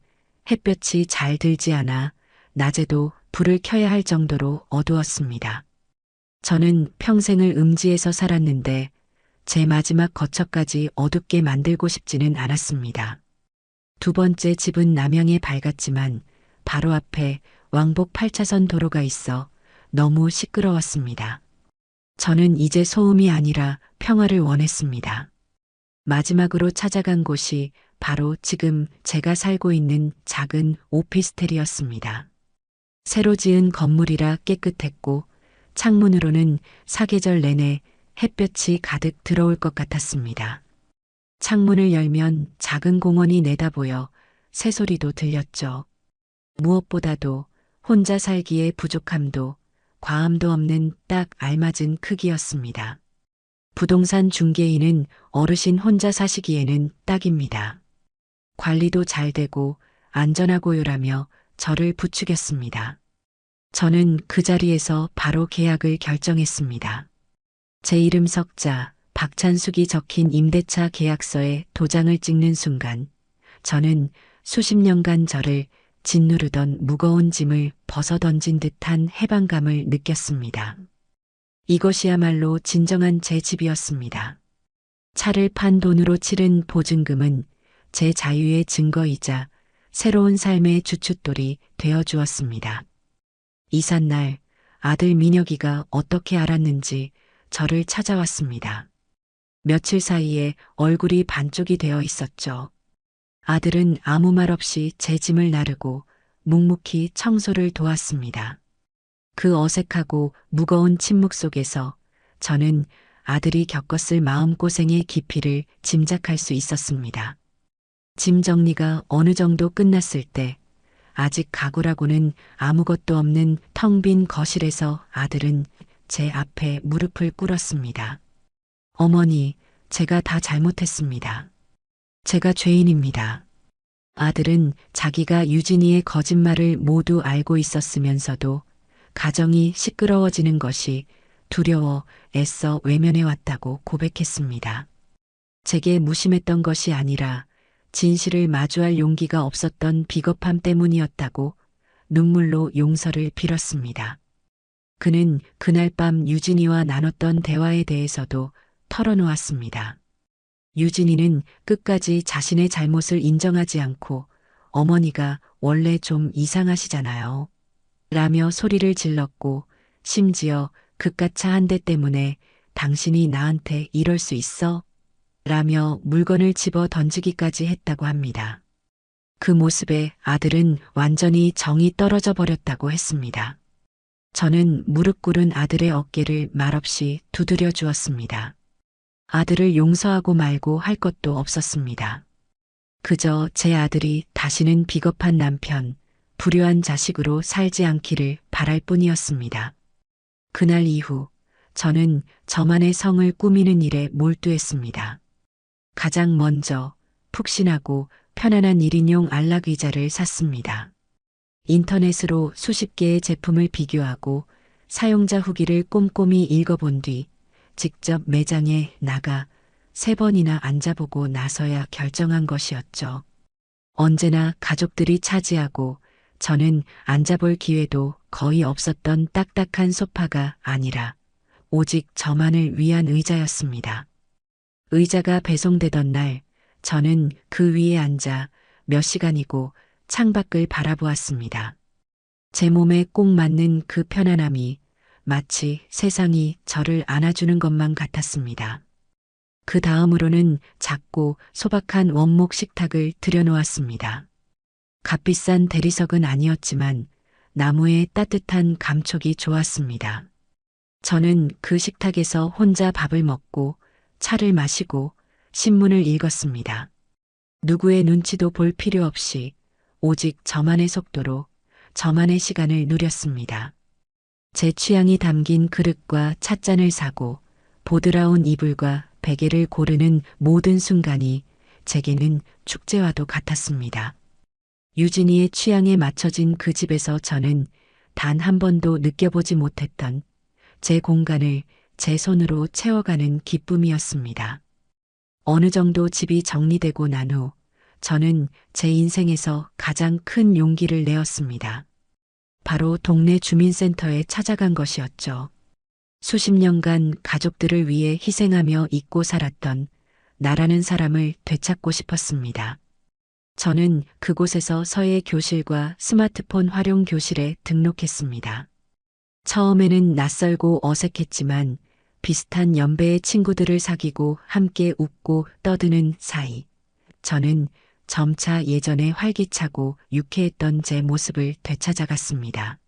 햇볕이 잘 들지 않아 낮에도 불을 켜야 할 정도로 어두웠습니다. 저는 평생을 음지에서 살았는데 제 마지막 거처까지 어둡게 만들고 싶지는 않았습니다. 두 번째 집은 남향에 밝았지만 바로 앞에 왕복 8차선 도로가 있어 너무 시끄러웠습니다. 저는 이제 소음이 아니라 평화를 원했습니다. 마지막으로 찾아간 곳이 바로 지금 제가 살고 있는 작은 오피스텔이었습니다. 새로 지은 건물이라 깨끗했고 창문으로는 사계절 내내 햇볕이 가득 들어올 것 같았습니다. 창문을 열면 작은 공원이 내다보여 새소리도 들렸죠. 무엇보다도 혼자 살기에 부족함도 과함도 없는 딱 알맞은 크기였습니다. 부동산 중개인은 어르신 혼자 사시기에는 딱입니다. 관리도 잘 되고 안전하고요라며 저를 부추겼습니다. 저는 그 자리에서 바로 계약을 결정했습니다. 제 이름 석자, 박찬숙이 적힌 임대차 계약서에 도장을 찍는 순간 저는 수십 년간 저를 짓누르던 무거운 짐을 벗어던진 듯한 해방감을 느꼈습니다. 이것이야말로 진정한 제 집이었습니다. 차를 판 돈으로 치른 보증금은 제 자유의 증거이자 새로운 삶의 주춧돌이 되어 주었습니다. 이삿날 아들 민혁이가 어떻게 알았는지 저를 찾아왔습니다. 며칠 사이에 얼굴이 반쪽이 되어 있었죠. 아들은 아무 말 없이 제 짐을 나르고 묵묵히 청소를 도왔습니다. 그 어색하고 무거운 침묵 속에서 저는 아들이 겪었을 마음고생의 깊이를 짐작할 수 있었습니다. 짐 정리가 어느 정도 끝났을 때 아직 가구라고는 아무것도 없는 텅 빈 거실에서 아들은 제 앞에 무릎을 꿇었습니다. 어머니, 제가 다 잘못했습니다. 제가 죄인입니다. 아들은 자기가 유진이의 거짓말을 모두 알고 있었으면서도 가정이 시끄러워지는 것이 두려워 애써 외면해 왔다고 고백했습니다. 제게 무심했던 것이 아니라 진실을 마주할 용기가 없었던 비겁함 때문이었다고 눈물로 용서를 빌었습니다. 그는 그날 밤 유진이와 나눴던 대화에 대해서도 털어놓았습니다. 유진이는 끝까지 자신의 잘못을 인정하지 않고 어머니가 원래 좀 이상하시잖아요. 라며 소리를 질렀고 심지어 그깟차 한 대 때문에 당신이 나한테 이럴 수 있어? 라며 물건을 집어 던지기까지 했다고 합니다. 그 모습에 아들은 완전히 정이 떨어져 버렸다고 했습니다. 저는 무릎 꿇은 아들의 어깨를 말없이 두드려 주었습니다. 아들을 용서하고 말고 할 것도 없었습니다. 그저 제 아들이 다시는 비겁한 남편, 불효한 자식으로 살지 않기를 바랄 뿐이었습니다. 그날 이후 저는 저만의 성을 꾸미는 일에 몰두했습니다. 가장 먼저 푹신하고 편안한 1인용 안락 의자를 샀습니다. 인터넷으로 수십 개의 제품을 비교하고 사용자 후기를 꼼꼼히 읽어본 뒤 직접 매장에 나가 3번이나 앉아보고 나서야 결정한 것이었죠. 언제나 가족들이 차지하고 저는 앉아볼 기회도 거의 없었던 딱딱한 소파가 아니라 오직 저만을 위한 의자였습니다. 의자가 배송되던 날 저는 그 위에 앉아 몇 시간이고 창밖을 바라보았습니다. 제 몸에 꼭 맞는 그 편안함이 마치 세상이 저를 안아주는 것만 같았습니다. 그 다음으로는 작고 소박한 원목 식탁을 들여놓았습니다. 값비싼 대리석은 아니었지만 나무의 따뜻한 감촉이 좋았습니다. 저는 그 식탁에서 혼자 밥을 먹고 차를 마시고 신문을 읽었습니다. 누구의 눈치도 볼 필요 없이 오직 저만의 속도로 저만의 시간을 누렸습니다. 제 취향이 담긴 그릇과 찻잔을 사고 보드라운 이불과 베개를 고르는 모든 순간이 제게는 축제와도 같았습니다. 유진이의 취향에 맞춰진 그 집에서 저는 단 한 번도 느껴보지 못했던 제 공간을 제 손으로 채워가는 기쁨이었습니다. 어느 정도 집이 정리되고 난 후 저는 제 인생에서 가장 큰 용기를 내었습니다. 바로 동네 주민센터에 찾아간 것이었죠. 수십 년간 가족들을 위해 희생하며 잊고 살았던 나라는 사람을 되찾고 싶었습니다. 저는 그곳에서 서예 교실과 스마트폰 활용 교실에 등록했습니다. 처음에는 낯설고 어색했지만 비슷한 연배의 친구들을 사귀고 함께 웃고 떠드는 사이 저는 점차 예전에 활기차고 유쾌했던 제 모습을 되찾아갔습니다.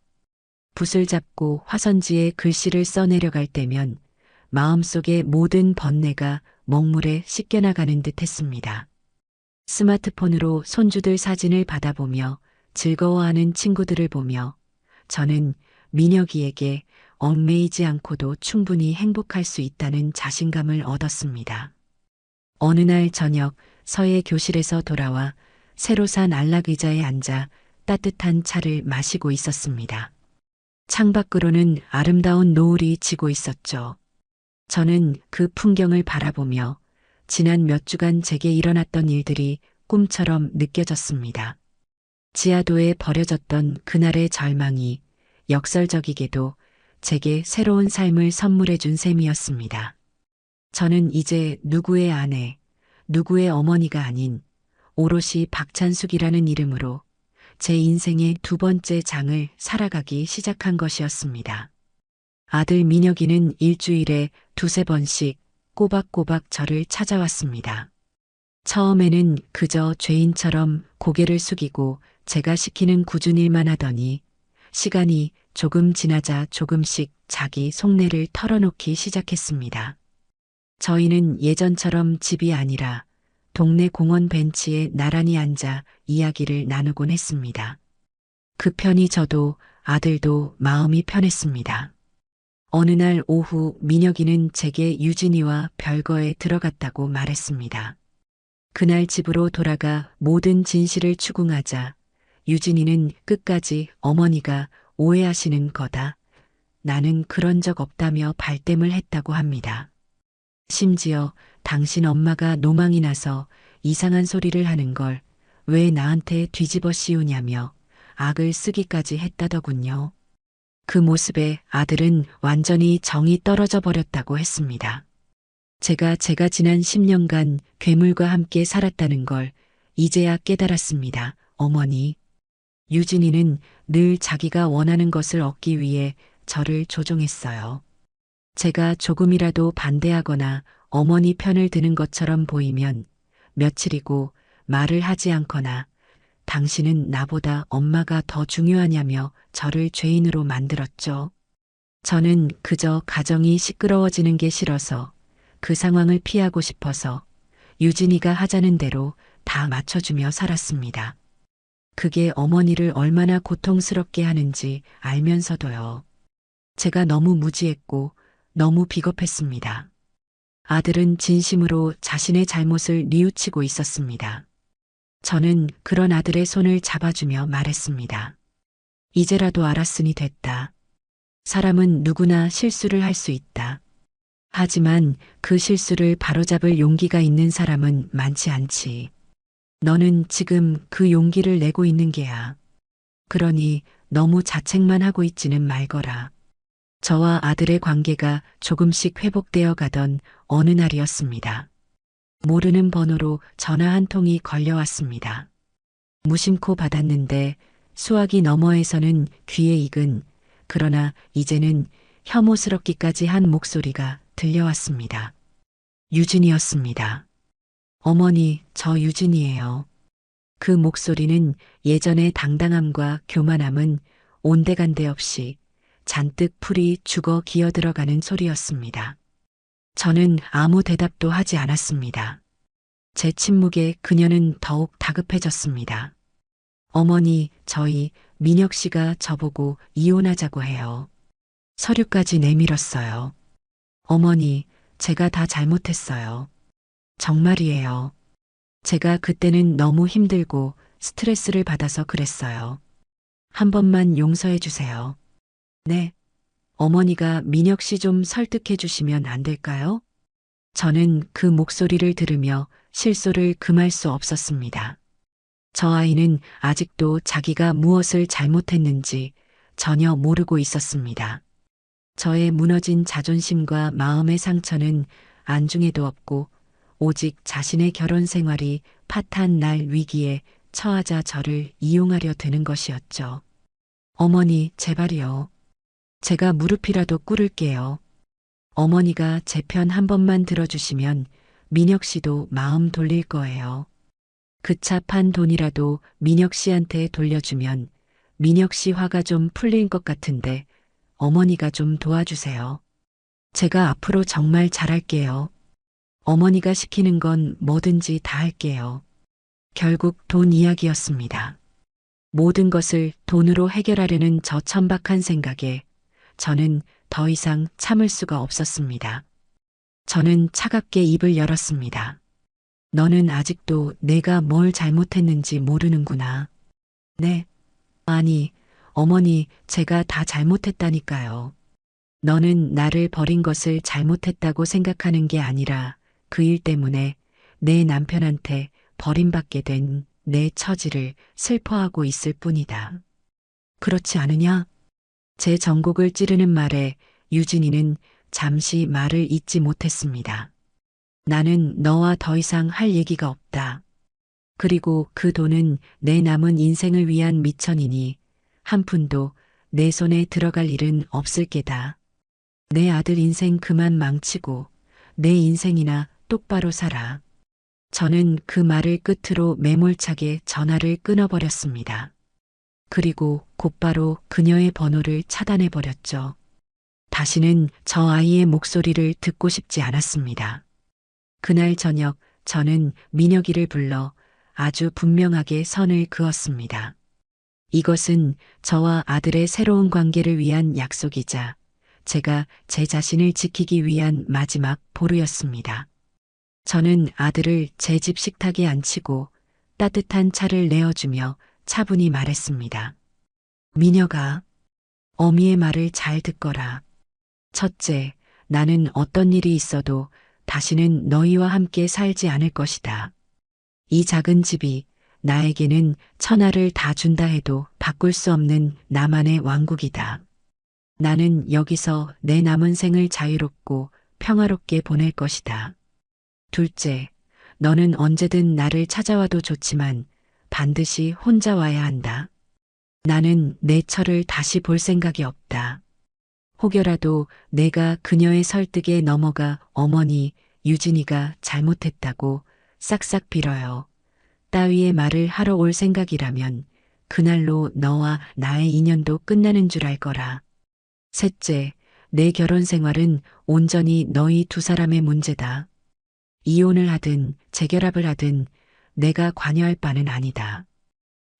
붓을 잡고 화선지에 글씨를 써내려갈 때면 마음속의 모든 번뇌가 먹물에 씻겨나가는 듯 했습니다. 스마트폰으로 손주들 사진을 받아보며 즐거워하는 친구들을 보며 저는 민혁이에게 얽매이지 않고도 충분히 행복할 수 있다는 자신감을 얻었습니다. 어느 날 저녁 서예 교실에서 돌아와 새로 산 안락의자에 앉아 따뜻한 차를 마시고 있었습니다. 창밖으로는 아름다운 노을이 지고 있었죠. 저는 그 풍경을 바라보며 지난 몇 주간 제게 일어났던 일들이 꿈처럼 느껴졌습니다. 지하도에 버려졌던 그날의 절망이 역설적이게도 제게 새로운 삶을 선물해 준 셈이었습니다. 저는 이제 누구의 아내, 누구의 어머니가 아닌 오롯이 박찬숙이라는 이름으로 제 인생의 두 번째 장을 살아가기 시작한 것이었습니다. 아들 민혁이는 일주일에 두세 번씩 꼬박꼬박 저를 찾아왔습니다. 처음에는 그저 죄인처럼 고개를 숙이고 제가 시키는 굳은 일만 하더니 시간이 조금 지나자 조금씩 자기 속내를 털어놓기 시작했습니다. 저희는 예전처럼 집이 아니라 동네 공원 벤치에 나란히 앉아 이야기를 나누곤 했습니다. 그 편이 저도 아들도 마음이 편했습니다. 어느 날 오후 민혁이는 제게 유진이와 별거에 들어갔다고 말했습니다. 그날 집으로 돌아가 모든 진실을 추궁하자 유진이는 끝까지 어머니가 오해하시는 거다. 나는 그런 적 없다며 발뺌을 했다고 합니다. 심지어 당신 엄마가 노망이 나서 이상한 소리를 하는 걸 왜 나한테 뒤집어 씌우냐며 악을 쓰기까지 했다더군요. 그 모습에 아들은 완전히 정이 떨어져 버렸다고 했습니다. 제가 지난 10년간 괴물과 함께 살았다는 걸 이제야 깨달았습니다. 어머니. 유진이는 늘 자기가 원하는 것을 얻기 위해 저를 조종했어요. 제가 조금이라도 반대하거나 어머니 편을 드는 것처럼 보이면 며칠이고 말을 하지 않거나 당신은 나보다 엄마가 더 중요하냐며 저를 죄인으로 만들었죠. 저는 그저 가정이 시끄러워지는 게 싫어서 그 상황을 피하고 싶어서 유진이가 하자는 대로 다 맞춰주며 살았습니다. 그게 어머니를 얼마나 고통스럽게 하는지 알면서도요. 제가 너무 무지했고 너무 비겁했습니다. 아들은 진심으로 자신의 잘못을 뉘우치고 있었습니다. 저는 그런 아들의 손을 잡아주며 말했습니다. 이제라도 알았으니 됐다. 사람은 누구나 실수를 할 수 있다. 하지만 그 실수를 바로잡을 용기가 있는 사람은 많지 않지. 너는 지금 그 용기를 내고 있는 게야. 그러니 너무 자책만 하고 있지는 말거라. 저와 아들의 관계가 조금씩 회복되어 가던 어느 날이었습니다. 모르는 번호로 전화 한 통이 걸려왔습니다. 무심코 받았는데 수화기 너머에서는 귀에 익은 그러나 이제는 혐오스럽기까지 한 목소리가 들려왔습니다. 유진이었습니다. 어머니, 저 유진이에요. 그 목소리는 예전의 당당함과 교만함은 온데간데 없이 잔뜩 풀이 죽어 기어들어가는 소리였습니다. 저는 아무 대답도 하지 않았습니다. 제 침묵에 그녀는 더욱 다급해졌습니다. 어머니, 저희 민혁 씨가 저보고 이혼하자고 해요. 서류까지 내밀었어요. 어머니, 제가 다 잘못했어요. 정말이에요. 제가 그때는 너무 힘들고 스트레스를 받아서 그랬어요. 한 번만 용서해 주세요. 네. 어머니가 민혁 씨 좀 설득해 주시면 안 될까요? 저는 그 목소리를 들으며 실소를 금할 수 없었습니다. 저 아이는 아직도 자기가 무엇을 잘못했는지 전혀 모르고 있었습니다. 저의 무너진 자존심과 마음의 상처는 안중에도 없고 오직 자신의 결혼 생활이 파탄 날 위기에 처하자 저를 이용하려 드는 것이었죠. 어머니, 제발이요. 제가 무릎이라도 꿇을게요. 어머니가 제 편 한 번만 들어주시면 민혁 씨도 마음 돌릴 거예요. 그 차 판 돈이라도 민혁 씨한테 돌려주면 민혁 씨 화가 좀 풀릴 것 같은데 어머니가 좀 도와주세요. 제가 앞으로 정말 잘할게요. 어머니가 시키는 건 뭐든지 다 할게요. 결국 돈 이야기였습니다. 모든 것을 돈으로 해결하려는 저 천박한 생각에 저는 더 이상 참을 수가 없었습니다. 저는 차갑게 입을 열었습니다. 너는 아직도 내가 뭘 잘못했는지 모르는구나. 네. 아니, 어머니, 제가 다 잘못했다니까요. 너는 나를 버린 것을 잘못했다고 생각하는 게 아니라 그 일 때문에 내 남편한테 버림받게 된 내 처지를 슬퍼하고 있을 뿐이다. 그렇지 않으냐? 제 전곡을 찌르는 말에 유진이는 잠시 말을 잇지 못했습니다. 나는 너와 더 이상 할 얘기가 없다. 그리고 그 돈은 내 남은 인생을 위한 미천이니 한 푼도 내 손에 들어갈 일은 없을 게다. 내 아들 인생 그만 망치고 내 인생이나 똑바로 살아. 저는 그 말을 끝으로 매몰차게 전화를 끊어버렸습니다. 그리고 곧바로 그녀의 번호를 차단해버렸죠. 다시는 저 아이의 목소리를 듣고 싶지 않았습니다. 그날 저녁 저는 민혁이를 불러 아주 분명하게 선을 그었습니다. 이것은 저와 아들의 새로운 관계를 위한 약속이자 제가 제 자신을 지키기 위한 마지막 보루였습니다. 저는 아들을 제 집 식탁에 앉히고 따뜻한 차를 내어주며 차분히 말했습니다. 민혁아, 어미의 말을 잘 듣거라. 첫째, 나는 어떤 일이 있어도 다시는 너희와 함께 살지 않을 것이다. 이 작은 집이 나에게는 천하를 다 준다 해도 바꿀 수 없는 나만의 왕국이다. 나는 여기서 내 남은 생을 자유롭고 평화롭게 보낼 것이다. 둘째, 너는 언제든 나를 찾아와도 좋지만 반드시 혼자 와야 한다. 나는 내 처를 다시 볼 생각이 없다. 혹여라도 내가 그녀의 설득에 넘어가 어머니 유진이가 잘못했다고 싹싹 빌어요. 따위의 말을 하러 올 생각이라면 그날로 너와 나의 인연도 끝나는 줄 알 거라. 셋째, 내 결혼 생활은 온전히 너희 두 사람의 문제다. 이혼을 하든 재결합을 하든 내가 관여할 바는 아니다.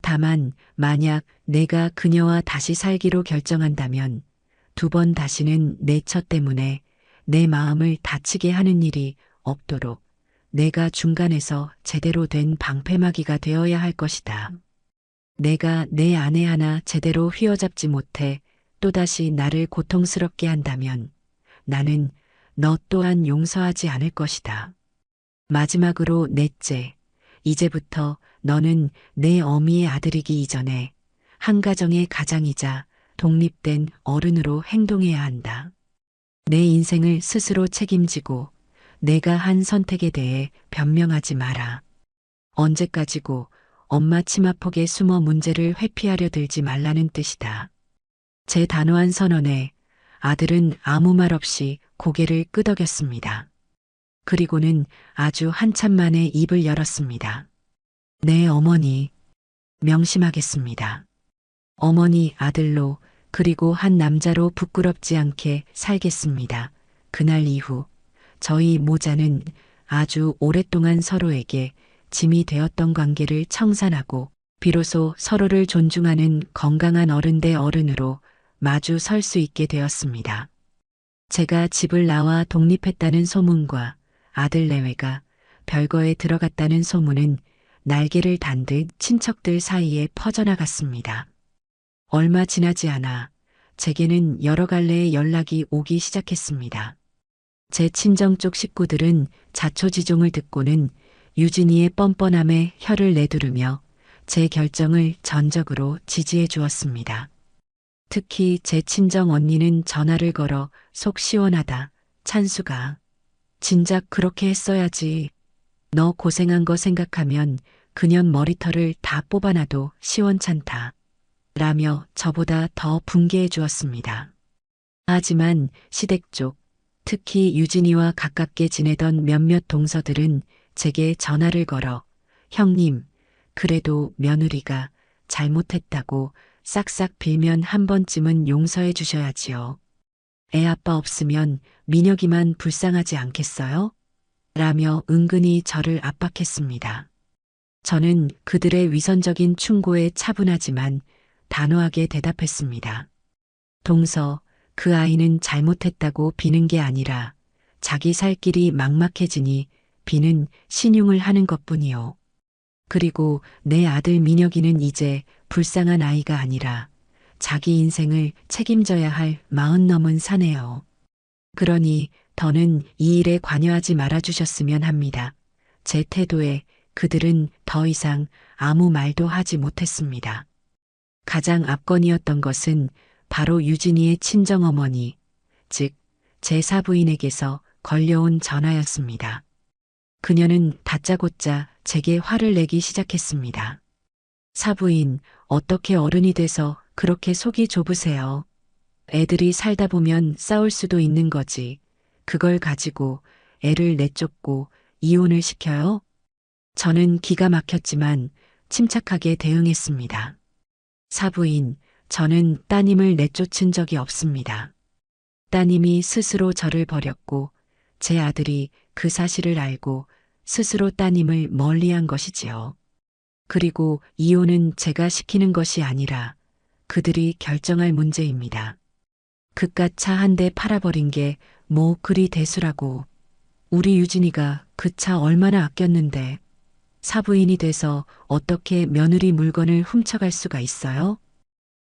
다만 만약 내가 그녀와 다시 살기로 결정한다면 두 번 다시는 내 처 때문에 내 마음을 다치게 하는 일이 없도록 내가 중간에서 제대로 된 방패막이가 되어야 할 것이다. 내가 내 아내 하나 제대로 휘어잡지 못해 또다시 나를 고통스럽게 한다면 나는 너 또한 용서하지 않을 것이다. 마지막으로 넷째, 이제부터 너는 내 어미의 아들이기 이전에 한 가정의 가장이자 독립된 어른으로 행동해야 한다. 내 인생을 스스로 책임지고 내가 한 선택에 대해 변명하지 마라. 언제까지고 엄마 치마폭에 숨어 문제를 회피하려 들지 말라는 뜻이다. 제 단호한 선언에 아들은 아무 말 없이 고개를 끄덕였습니다. 그리고는 아주 한참 만에 입을 열었습니다. 네, 어머니. 명심하겠습니다. 어머니 아들로 그리고 한 남자로 부끄럽지 않게 살겠습니다. 그날 이후 저희 모자는 아주 오랫동안 서로에게 짐이 되었던 관계를 청산하고 비로소 서로를 존중하는 건강한 어른 대 어른으로 마주 설 수 있게 되었습니다. 제가 집을 나와 독립했다는 소문과 아들 내외가 별거에 들어갔다는 소문은 날개를 단 듯 친척들 사이에 퍼져나갔습니다. 얼마 지나지 않아 제게는 여러 갈래의 연락이 오기 시작했습니다. 제 친정 쪽 식구들은 자초지종을 듣고는 유진이의 뻔뻔함에 혀를 내두르며 제 결정을 전적으로 지지해 주었습니다. 특히 제 친정 언니는 전화를 걸어 속 시원하다. 찬수가 진작 그렇게 했어야지. 너 고생한 거 생각하면 그년 머리털을 다 뽑아놔도 시원찮다. 라며 저보다 더 분개해 주었습니다. 하지만 시댁 쪽, 특히 유진이와 가깝게 지내던 몇몇 동서들은 제게 전화를 걸어 형님, 그래도 며느리가 잘못했다고 싹싹 빌면 한 번쯤은 용서해 주셔야지요. 애 아빠 없으면 민혁이만 불쌍하지 않겠어요? 라며 은근히 저를 압박했습니다. 저는 그들의 위선적인 충고에 차분하지만 단호하게 대답했습니다. 동서, 그 아이는 잘못했다고 비는 게 아니라 자기 살 길이 막막해지니 비는 신용을 하는 것뿐이요. 그리고 내 아들 민혁이는 이제 불쌍한 아이가 아니라 자기 인생을 책임져야 할 40 넘은 사내요. 그러니 더는 이 일에 관여하지 말아주셨으면 합니다. 제 태도에 그들은 더 이상 아무 말도 하지 못했습니다. 가장 압권이었던 것은 바로 유진이의 친정어머니, 즉 제 사부인에게서 걸려온 전화였습니다. 그녀는 다짜고짜 제게 화를 내기 시작했습니다. 사부인, 어떻게 어른이 돼서 그렇게 속이 좁으세요? 애들이 살다 보면 싸울 수도 있는 거지. 그걸 가지고 애를 내쫓고 이혼을 시켜요? 저는 기가 막혔지만 침착하게 대응했습니다. 사부인, 저는 따님을 내쫓은 적이 없습니다. 따님이 스스로 저를 버렸고 제 아들이 그 사실을 알고 스스로 따님을 멀리한 것이지요. 그리고 이혼은 제가 시키는 것이 아니라 그들이 결정할 문제입니다. 그깟 차 한 대 팔아버린 게 뭐 그리 대수라고. 우리 유진이가 그 차 얼마나 아꼈는데 사부인이 돼서 어떻게 며느리 물건을 훔쳐갈 수가 있어요?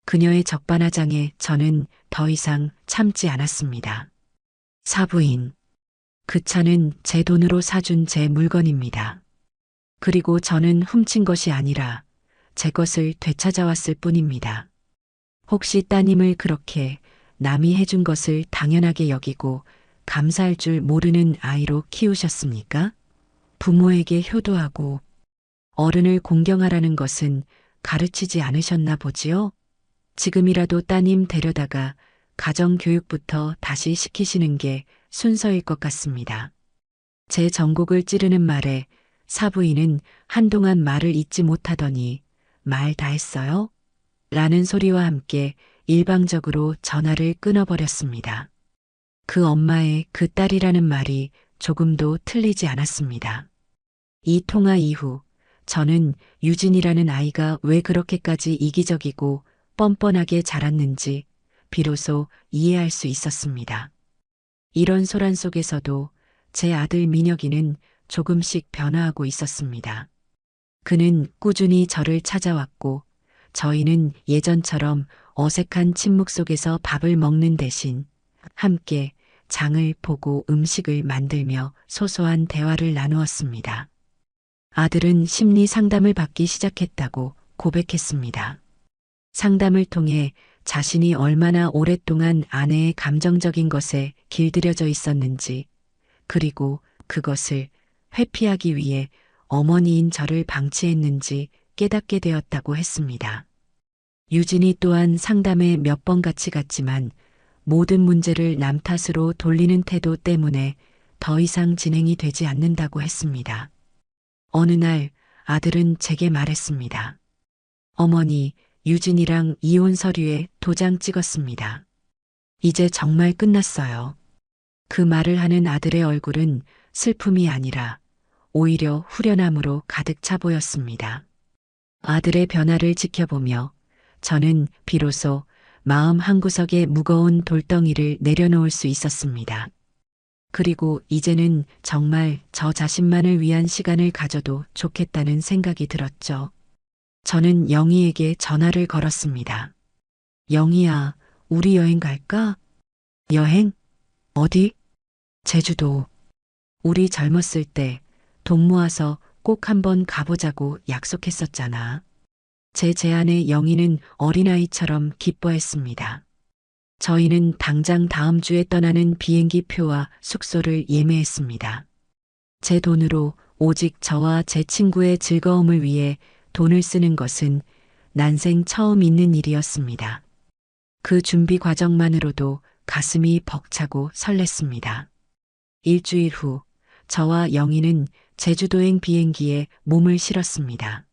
그녀의 적반하장에 저는 더 이상 참지 않았습니다. 사부인, 그 차는 제 돈으로 사준 제 물건입니다. 그리고 저는 훔친 것이 아니라 제 것을 되찾아왔을 뿐입니다. 혹시 따님을 그렇게 남이 해준 것을 당연하게 여기고 감사할 줄 모르는 아이로 키우셨습니까? 부모에게 효도하고 어른을 공경하라는 것은 가르치지 않으셨나 보지요? 지금이라도 따님 데려다가 가정교육부터 다시 시키시는 게 순서일 것 같습니다. 제 전곡을 찌르는 말에 사부인은 한동안 말을 잇지 못하더니 말 다 했어요? 라는 소리와 함께 일방적으로 전화를 끊어버렸습니다. 그 엄마의 그 딸이라는 말이 조금도 틀리지 않았습니다. 이 통화 이후 저는 유진이라는 아이가 왜 그렇게까지 이기적이고 뻔뻔하게 자랐는지 비로소 이해할 수 있었습니다. 이런 소란 속에서도 제 아들 민혁이는 조금씩 변화하고 있었습니다. 그는 꾸준히 저를 찾아왔고 저희는 예전처럼 어색한 침묵 속에서 밥을 먹는 대신 함께 장을 보고 음식을 만들며 소소한 대화를 나누었습니다. 아들은 심리 상담을 받기 시작했다고 고백했습니다. 상담을 통해 자신이 얼마나 오랫동안 아내의 감정적인 것에 길들여져 있었는지, 그리고 그것을 회피하기 위해 어머니인 저를 방치했는지 깨닫게 되었다고 했습니다. 유진이 또한 상담에 몇 번 같이 갔지만 모든 문제를 남 탓으로 돌리는 태도 때문에 더 이상 진행이 되지 않는다고 했습니다. 어느 날 아들은 제게 말했습니다. 어머니, 유진이랑 이혼 서류에 도장 찍었습니다. 이제 정말 끝났어요. 그 말을 하는 아들의 얼굴은 슬픔이 아니라 오히려 후련함으로 가득 차 보였습니다. 아들의 변화를 지켜보며 저는 비로소 마음 한구석에 무거운 돌덩이를 내려놓을 수 있었습니다. 그리고 이제는 정말 저 자신만을 위한 시간을 가져도 좋겠다는 생각이 들었죠. 저는 영희에게 전화를 걸었습니다. 영희야, 우리 여행 갈까? 여행? 어디? 제주도. 우리 젊었을 때 돈 모아서 꼭 한번 가보자고 약속했었잖아. 제 제안에 영희는 어린아이처럼 기뻐했습니다. 저희는 당장 다음 주에 떠나는 비행기 표와 숙소를 예매했습니다. 제 돈으로 오직 저와 제 친구의 즐거움을 위해 돈을 쓰는 것은 난생 처음 있는 일이었습니다. 그 준비 과정만으로도 가슴이 벅차고 설렜습니다. 일주일 후 저와 영희는 제주도행 비행기에 몸을 실었습니다.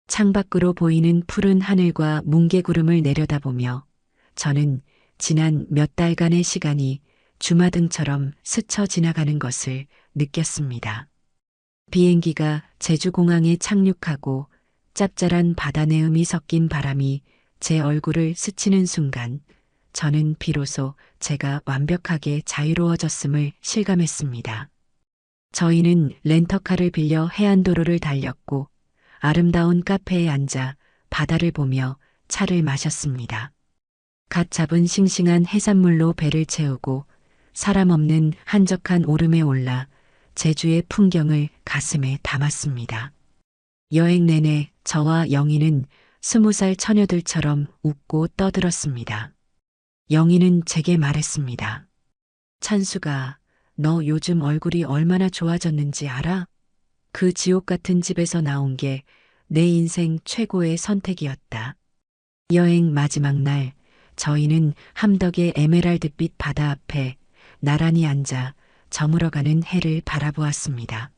창밖으로 보이는 푸른 하늘과 뭉게구름을 내려다보며 저는 지난 몇 달간의 시간이 주마등처럼 스쳐 지나가는 것을 느꼈습니다. 비행기가 제주공항에 착륙하고 짭짤한 바다 내음이 섞인 바람이 제 얼굴을 스치는 순간 저는 비로소 제가 완벽하게 자유로워졌음을 실감했습니다. 저희는 렌터카를 빌려 해안도로를 달렸고 아름다운 카페에 앉아 바다를 보며 차를 마셨습니다. 갓 잡은 싱싱한 해산물로 배를 채우고 사람 없는 한적한 오름에 올라 제주의 풍경을 가슴에 담았습니다. 여행 내내 저와 영희는 20살 처녀들처럼 웃고 떠들었습니다. 영희는 제게 말했습니다. 찬수가, 너 요즘 얼굴이 얼마나 좋아졌는지 알아? 그 지옥 같은 집에서 나온 게 내 인생 최고의 선택이었다. 여행 마지막 날, 저희는 함덕의 에메랄드빛 바다 앞에 나란히 앉아 저물어가는 해를 바라보았습니다.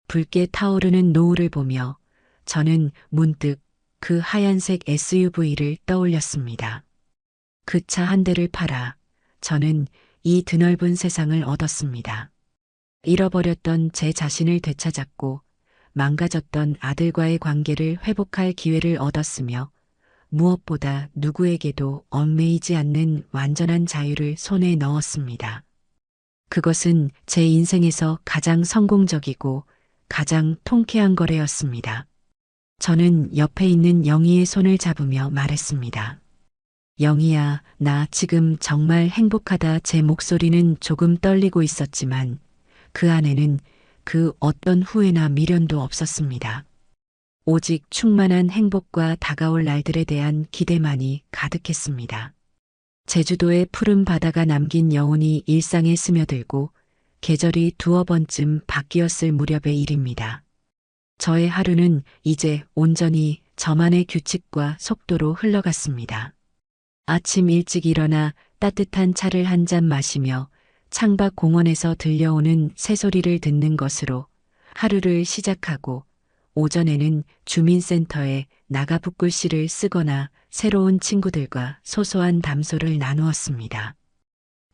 붉게 타오르는 노을을 보며 저는 문득 그 하얀색 SUV를 떠올렸습니다. 그 차 한 대를 팔아 저는 이 드넓은 세상을 얻었습니다. 잃어버렸던 제 자신을 되찾았고 망가졌던 아들과의 관계를 회복할 기회를 얻었으며 무엇보다 누구에게도 얽매이지 않는 완전한 자유를 손에 넣었습니다. 그것은 제 인생에서 가장 성공적이고 가장 통쾌한 거래였습니다. 저는 옆에 있는 영희의 손을 잡으며 말했습니다. 영희야, 나 지금 정말 행복하다. 제 목소리는 조금 떨리고 있었지만 그 안에는 그 어떤 후회나 미련도 없었습니다. 오직 충만한 행복과 다가올 날들에 대한 기대만이 가득했습니다. 제주도의 푸른 바다가 남긴 여운이 일상에 스며들고 계절이 두어 번쯤 바뀌었을 무렵의 일입니다. 저의 하루는 이제 온전히 저만의 규칙과 속도로 흘러갔습니다. 아침 일찍 일어나 따뜻한 차를 한 잔 마시며 창밖 공원에서 들려오는 새소리를 듣는 것으로 하루를 시작하고 오전에는 주민센터에 나가북글 시를 쓰거나 새로운 친구들과 소소한 담소를 나누었습니다.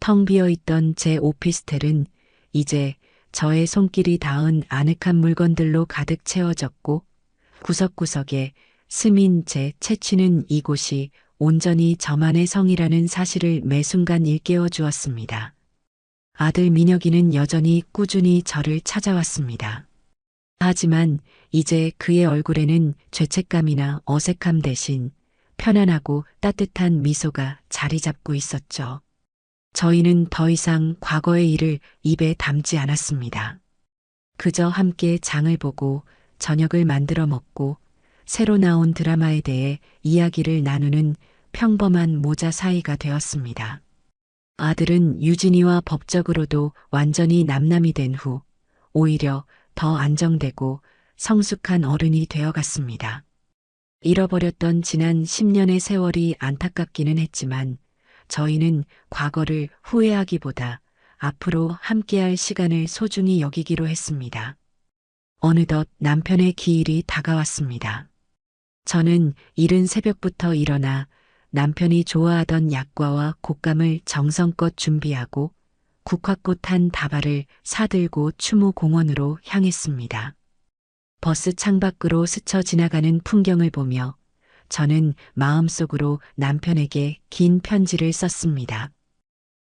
텅 비어 있던 제 오피스텔은 이제 저의 손길이 닿은 아늑한 물건들로 가득 채워졌고 구석구석에 스민 제 채취는 이곳이 온전히 저만의 성이라는 사실을 매 순간 일깨워 주었습니다. 아들 민혁이는 여전히 꾸준히 저를 찾아왔습니다. 하지만 이제 그의 얼굴에는 죄책감이나 어색함 대신 편안하고 따뜻한 미소가 자리 잡고 있었죠. 저희는 더 이상 과거의 일을 입에 담지 않았습니다. 그저 함께 장을 보고 저녁을 만들어 먹고 새로 나온 드라마에 대해 이야기를 나누는 평범한 모자 사이가 되었습니다. 아들은 유진이와 법적으로도 완전히 남남이 된 후 오히려 더 안정되고 성숙한 어른이 되어갔습니다. 잃어버렸던 지난 10년의 세월이 안타깝기는 했지만 저희는 과거를 후회하기보다 앞으로 함께할 시간을 소중히 여기기로 했습니다. 어느덧 남편의 기일이 다가왔습니다. 저는 이른 새벽부터 일어나 남편이 좋아하던 약과와 곶감을 정성껏 준비하고 국화꽃 한 다발을 사들고 추모공원으로 향했습니다. 버스 창밖으로 스쳐 지나가는 풍경을 보며 저는 마음속으로 남편에게 긴 편지를 썼습니다.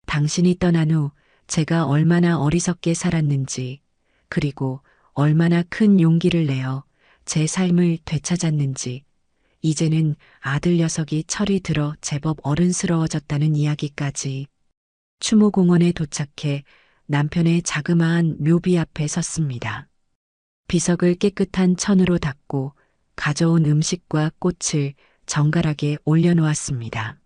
당신이 떠난 후 제가 얼마나 어리석게 살았는지, 그리고 얼마나 큰 용기를 내어 제 삶을 되찾았는지, 이제는 아들 녀석이 철이 들어 제법 어른스러워졌다는 이야기까지. 추모공원에 도착해 남편의 자그마한 묘비 앞에 섰습니다. 비석을 깨끗한 천으로 닦고 가져온 음식과 꽃을 정갈하게 올려놓았습니다.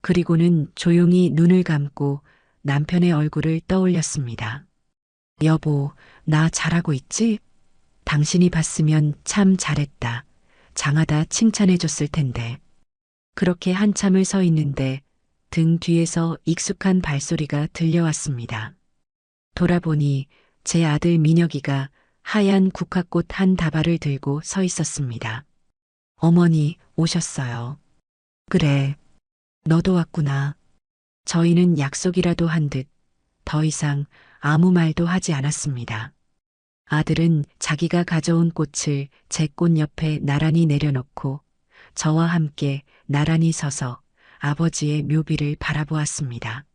그리고는 조용히 눈을 감고 남편의 얼굴을 떠올렸습니다. 여보, 나 잘하고 있지? 당신이 봤으면 참 잘했다. 장하다 칭찬해줬을 텐데. 그렇게 한참을 서 있는데 등 뒤에서 익숙한 발소리가 들려왔습니다. 돌아보니 제 아들 민혁이가 하얀 국화꽃 한 다발을 들고 서 있었습니다. 어머니 오셨어요. 그래, 너도 왔구나. 저희는 약속이라도 한 듯 더 이상 아무 말도 하지 않았습니다. 아들은 자기가 가져온 꽃을 제 꽃 옆에 나란히 내려놓고 저와 함께 나란히 서서 아버지의 묘비를 바라보았습니다.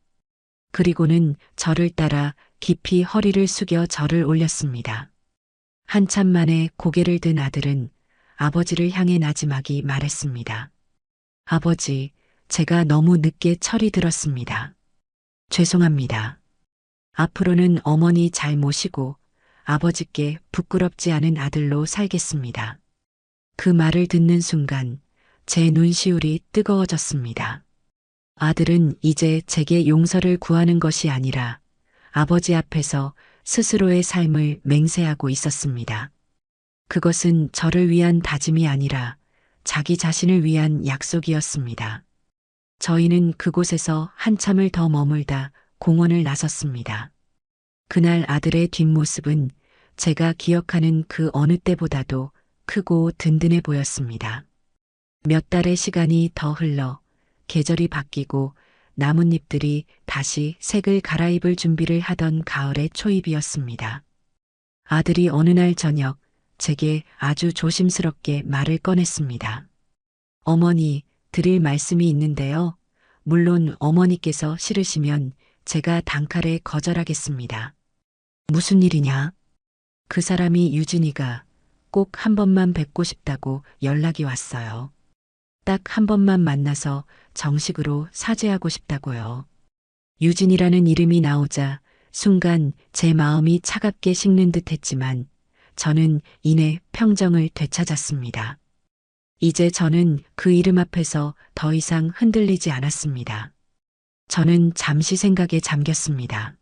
그리고는 저를 따라 깊이 허리를 숙여 절을 올렸습니다. 한참 만에 고개를 든 아들은 아버지를 향해 나지막이 말했습니다. 아버지, 제가 너무 늦게 철이 들었습니다. 죄송합니다. 앞으로는 어머니 잘 모시고 아버지께 부끄럽지 않은 아들로 살겠습니다. 그 말을 듣는 순간 제 눈시울이 뜨거워졌습니다. 아들은 이제 제게 용서를 구하는 것이 아니라 아버지 앞에서 스스로의 삶을 맹세하고 있었습니다. 그것은 저를 위한 다짐이 아니라 자기 자신을 위한 약속이었습니다. 저희는 그곳에서 한참을 더 머물다 공원을 나섰습니다. 그날 아들의 뒷모습은 제가 기억하는 그 어느 때보다도 크고 든든해 보였습니다. 몇 달의 시간이 더 흘러 계절이 바뀌고 나뭇잎들이 다시 색을 갈아입을 준비를 하던 가을의 초입이었습니다. 아들이 어느 날 저녁 제게 아주 조심스럽게 말을 꺼냈습니다. 어머니, 드릴 말씀이 있는데요. 물론 어머니께서 싫으시면 제가 단칼에 거절하겠습니다. 무슨 일이냐? 그 사람이 유진이가 꼭 한 번만 뵙고 싶다고 연락이 왔어요. 딱 한 번만 만나서 정식으로 사죄하고 싶다고요. 유진이라는 이름이 나오자 순간 제 마음이 차갑게 식는 듯 했지만 저는 이내 평정을 되찾았습니다. 이제 저는 그 이름 앞에서 더 이상 흔들리지 않았습니다. 저는 잠시 생각에 잠겼습니다.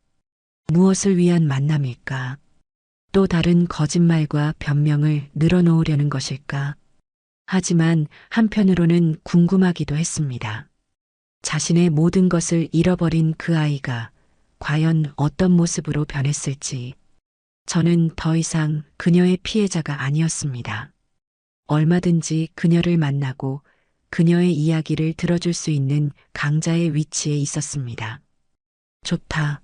무엇을 위한 만남일까? 또 다른 거짓말과 변명을 늘어놓으려는 것일까? 하지만 한편으로는 궁금하기도 했습니다. 자신의 모든 것을 잃어버린 그 아이가 과연 어떤 모습으로 변했을지. 저는 더 이상 그녀의 피해자가 아니었습니다. 얼마든지 그녀를 만나고 그녀의 이야기를 들어줄 수 있는 강자의 위치에 있었습니다. 좋다.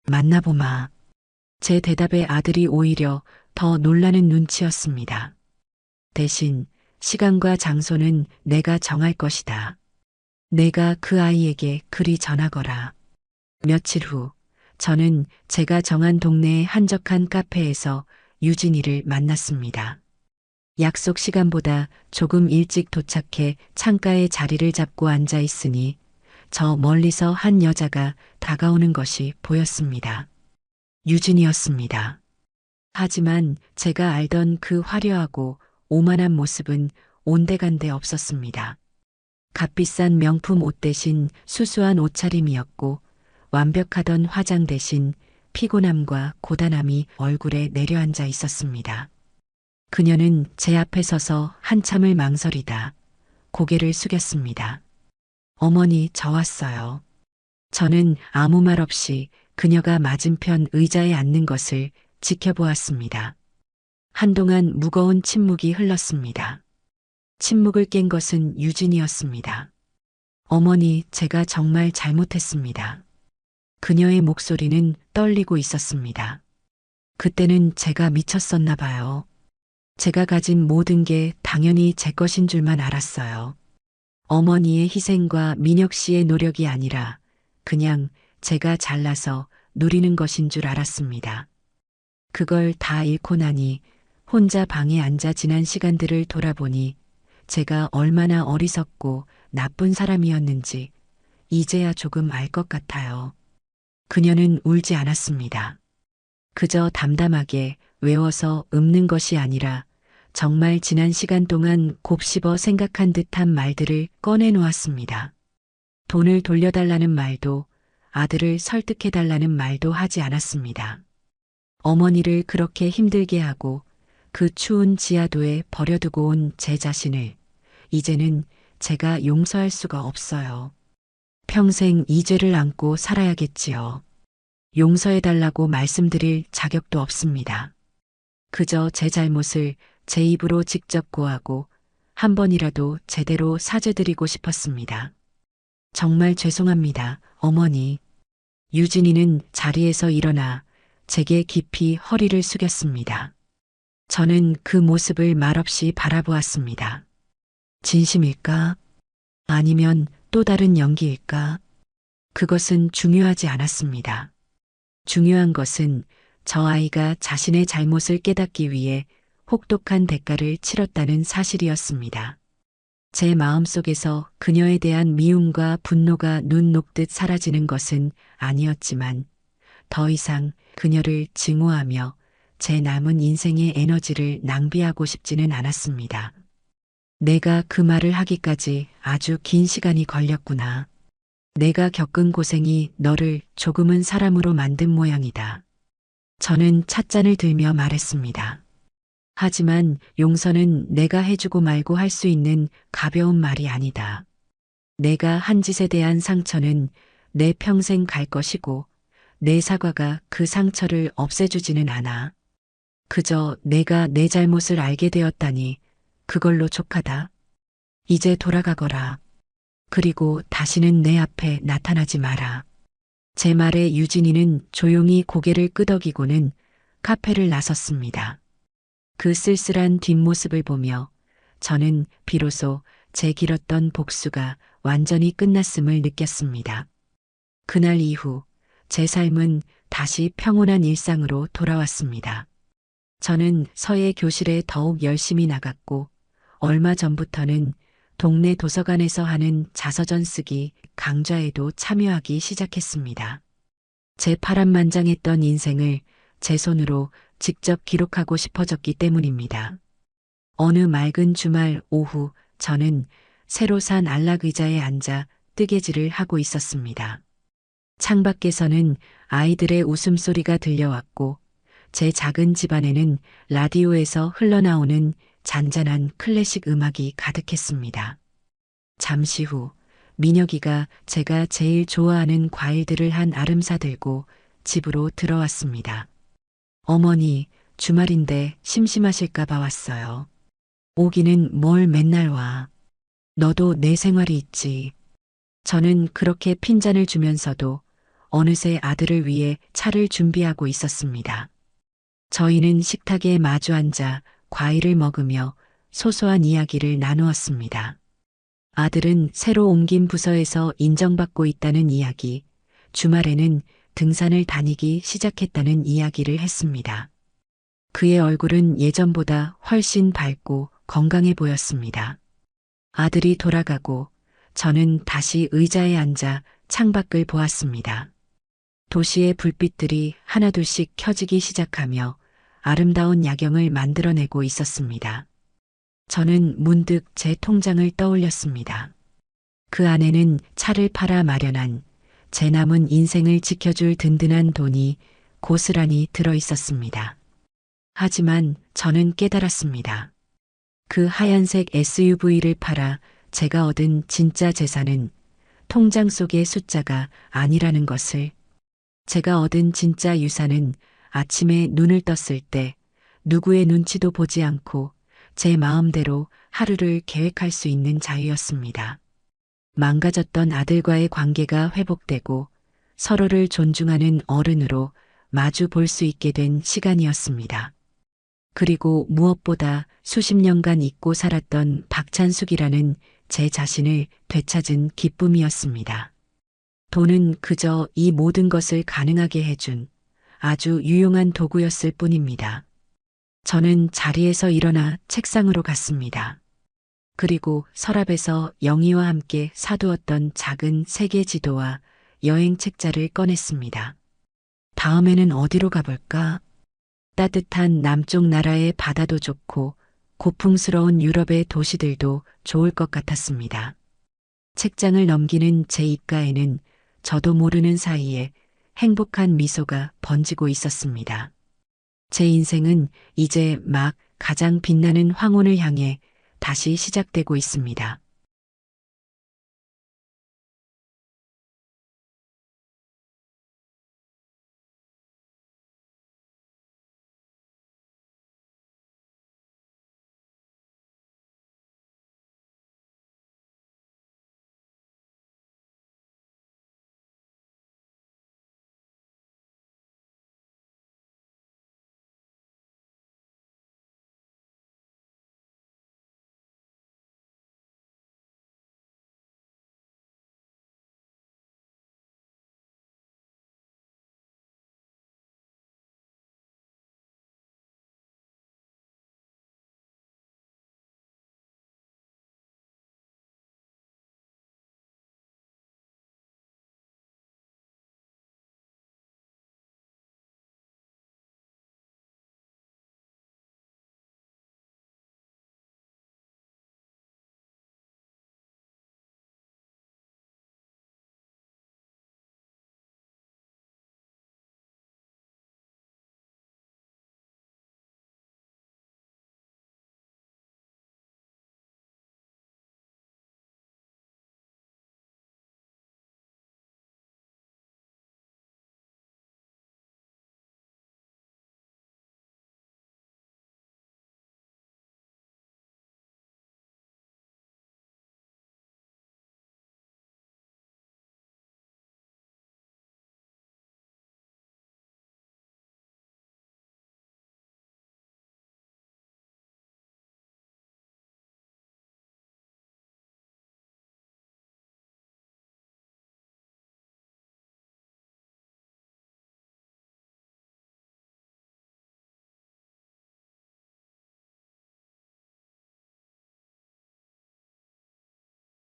만나보마. 제 대답에 아들이 오히려 더 놀라는 눈치였습니다. 대신 시간과 장소는 내가 정할 것이다. 내가 그 아이에게 그리 전하거라. 며칠 후 저는 제가 정한 동네의 한적한 카페에서 유진이를 만났습니다. 약속 시간보다 조금 일찍 도착해 창가에 자리를 잡고 앉아 있으니 저 멀리서 한 여자가 다가오는 것이 보였습니다. 유진이었습니다. 하지만 제가 알던 그 화려하고 오만한 모습은 온데간데 없었습니다. 값비싼 명품 옷 대신 수수한 옷차림이었고 완벽하던 화장 대신 피곤함과 고단함이 얼굴에 내려앉아 있었습니다. 그녀는 제 앞에 서서 한참을 망설이다 고개를 숙였습니다. 어머니, 저 왔어요. 저는 아무 말 없이 그녀가 맞은편 의자에 앉는 것을 지켜보았습니다. 한동안 무거운 침묵이 흘렀습니다. 침묵을 깬 것은 유진이었습니다. 어머니, 제가 정말 잘못했습니다. 그녀의 목소리는 떨리고 있었습니다. 그때는 제가 미쳤었나 봐요. 제가 가진 모든 게 당연히 제 것인 줄만 알았어요. 어머니의 희생과 민혁 씨의 노력이 아니라 그냥 제가 잘나서 누리는 것인 줄 알았습니다. 그걸 다 잃고 나니 혼자 방에 앉아 지난 시간들을 돌아보니 제가 얼마나 어리석고 나쁜 사람이었는지 이제야 조금 알 것 같아요. 그녀는 울지 않았습니다. 그저 담담하게 외워서 읊는 것이 아니라 정말 지난 시간 동안 곱씹어 생각한 듯한 말들을 꺼내놓았습니다. 돈을 돌려달라는 말도 아들을 설득해달라는 말도 하지 않았습니다. 어머니를 그렇게 힘들게 하고 그 추운 지하도에 버려두고 온 제 자신을 이제는 제가 용서할 수가 없어요. 평생 이 죄를 안고 살아야겠지요. 용서해달라고 말씀드릴 자격도 없습니다. 그저 제 잘못을 제 입으로 직접 고하고 한 번이라도 제대로 사죄드리고 싶었습니다. 정말 죄송합니다, 어머니. 유진이는 자리에서 일어나 제게 깊이 허리를 숙였습니다. 저는 그 모습을 말없이 바라보았습니다. 진심일까? 아니면 또 다른 연기일까? 그것은 중요하지 않았습니다. 중요한 것은 저 아이가 자신의 잘못을 깨닫기 위해 혹독한 대가를 치렀다는 사실이었습니다. 제 마음속에서 그녀에 대한 미움과 분노가 눈 녹듯 사라지는 것은 아니었지만 더 이상 그녀를 증오하며 제 남은 인생의 에너지를 낭비하고 싶지는 않았습니다. 내가 그 말을 하기까지 아주 긴 시간이 걸렸구나. 내가 겪은 고생이 너를 조금은 사람으로 만든 모양이다. 저는 찻잔을 들며 말했습니다. 하지만 용서는 내가 해주고 말고 할 수 있는 가벼운 말이 아니다. 내가 한 짓에 대한 상처는 내 평생 갈 것이고 내 사과가 그 상처를 없애주지는 않아. 그저 내가 내 잘못을 알게 되었다니 그걸로 족하다. 이제 돌아가거라. 그리고 다시는 내 앞에 나타나지 마라. 제 말에 유진이는 조용히 고개를 끄덕이고는 카페를 나섰습니다. 그 쓸쓸한 뒷모습을 보며 저는 비로소 제 길었던 복수가 완전히 끝났음을 느꼈습니다. 그날 이후 제 삶은 다시 평온한 일상으로 돌아왔습니다. 저는 서예 교실에 더욱 열심히 나갔고 얼마 전부터는 동네 도서관에서 하는 자서전 쓰기 강좌에도 참여하기 시작했습니다. 제 파란만장했던 인생을 제 손으로 직접 기록하고 싶어졌기 때문입니다. 어느 맑은 주말 오후 저는 새로 산 안락 의자에 앉아 뜨개질을 하고 있었습니다. 창밖에서는 아이들의 웃음소리가 들려왔고 제 작은 집안에는 라디오에서 흘러나오는 잔잔한 클래식 음악이 가득했습니다. 잠시 후 민혁이가 제가 제일 좋아하는 과일들을 한 아름사 들고 집으로 들어왔습니다. 어머니, 주말인데 심심하실까 봐 왔어요. 오기는 뭘 맨날 와. 너도 내 생활이 있지. 저는 그렇게 핀잔을 주면서도 어느새 아들을 위해 차를 준비하고 있었습니다. 저희는 식탁에 마주 앉아 과일을 먹으며 소소한 이야기를 나누었습니다. 아들은 새로 옮긴 부서에서 인정받고 있다는 이야기, 주말에는 등산을 다니기 시작했다는 이야기를 했습니다. 그의 얼굴은 예전보다 훨씬 밝고 건강해 보였습니다. 아들이 돌아가고 저는 다시 의자에 앉아 창밖을 보았습니다. 도시의 불빛들이 하나둘씩 켜지기 시작하며 아름다운 야경을 만들어내고 있었습니다. 저는 문득 제 통장을 떠올렸습니다. 그 안에는 차를 팔아 마련한 제 남은 인생을 지켜줄 든든한 돈이 고스란히 들어 있었습니다. 하지만 저는 깨달았습니다. 그 하얀색 SUV를 팔아 제가 얻은 진짜 재산은 통장 속의 숫자가 아니라는 것을, 제가 얻은 진짜 유산은 아침에 눈을 떴을 때 누구의 눈치도 보지 않고 제 마음대로 하루를 계획할 수 있는 자유였습니다. 망가졌던 아들과의 관계가 회복되고 서로를 존중하는 어른으로 마주 볼 수 있게 된 시간이었습니다. 그리고 무엇보다 수십 년간 잊고 살았던 박찬숙이라는 제 자신을 되찾은 기쁨이었습니다. 돈은 그저 이 모든 것을 가능하게 해준 아주 유용한 도구였을 뿐입니다. 저는 자리에서 일어나 책상으로 갔습니다. 그리고 서랍에서 영희와 함께 사두었던 작은 세계 지도와 여행 책자를 꺼냈습니다. 다음에는 어디로 가볼까? 따뜻한 남쪽 나라의 바다도 좋고 고풍스러운 유럽의 도시들도 좋을 것 같았습니다. 책장을 넘기는 제 입가에는 저도 모르는 사이에 행복한 미소가 번지고 있었습니다. 제 인생은 이제 막 가장 빛나는 황혼을 향해 다시 시작되고 있습니다.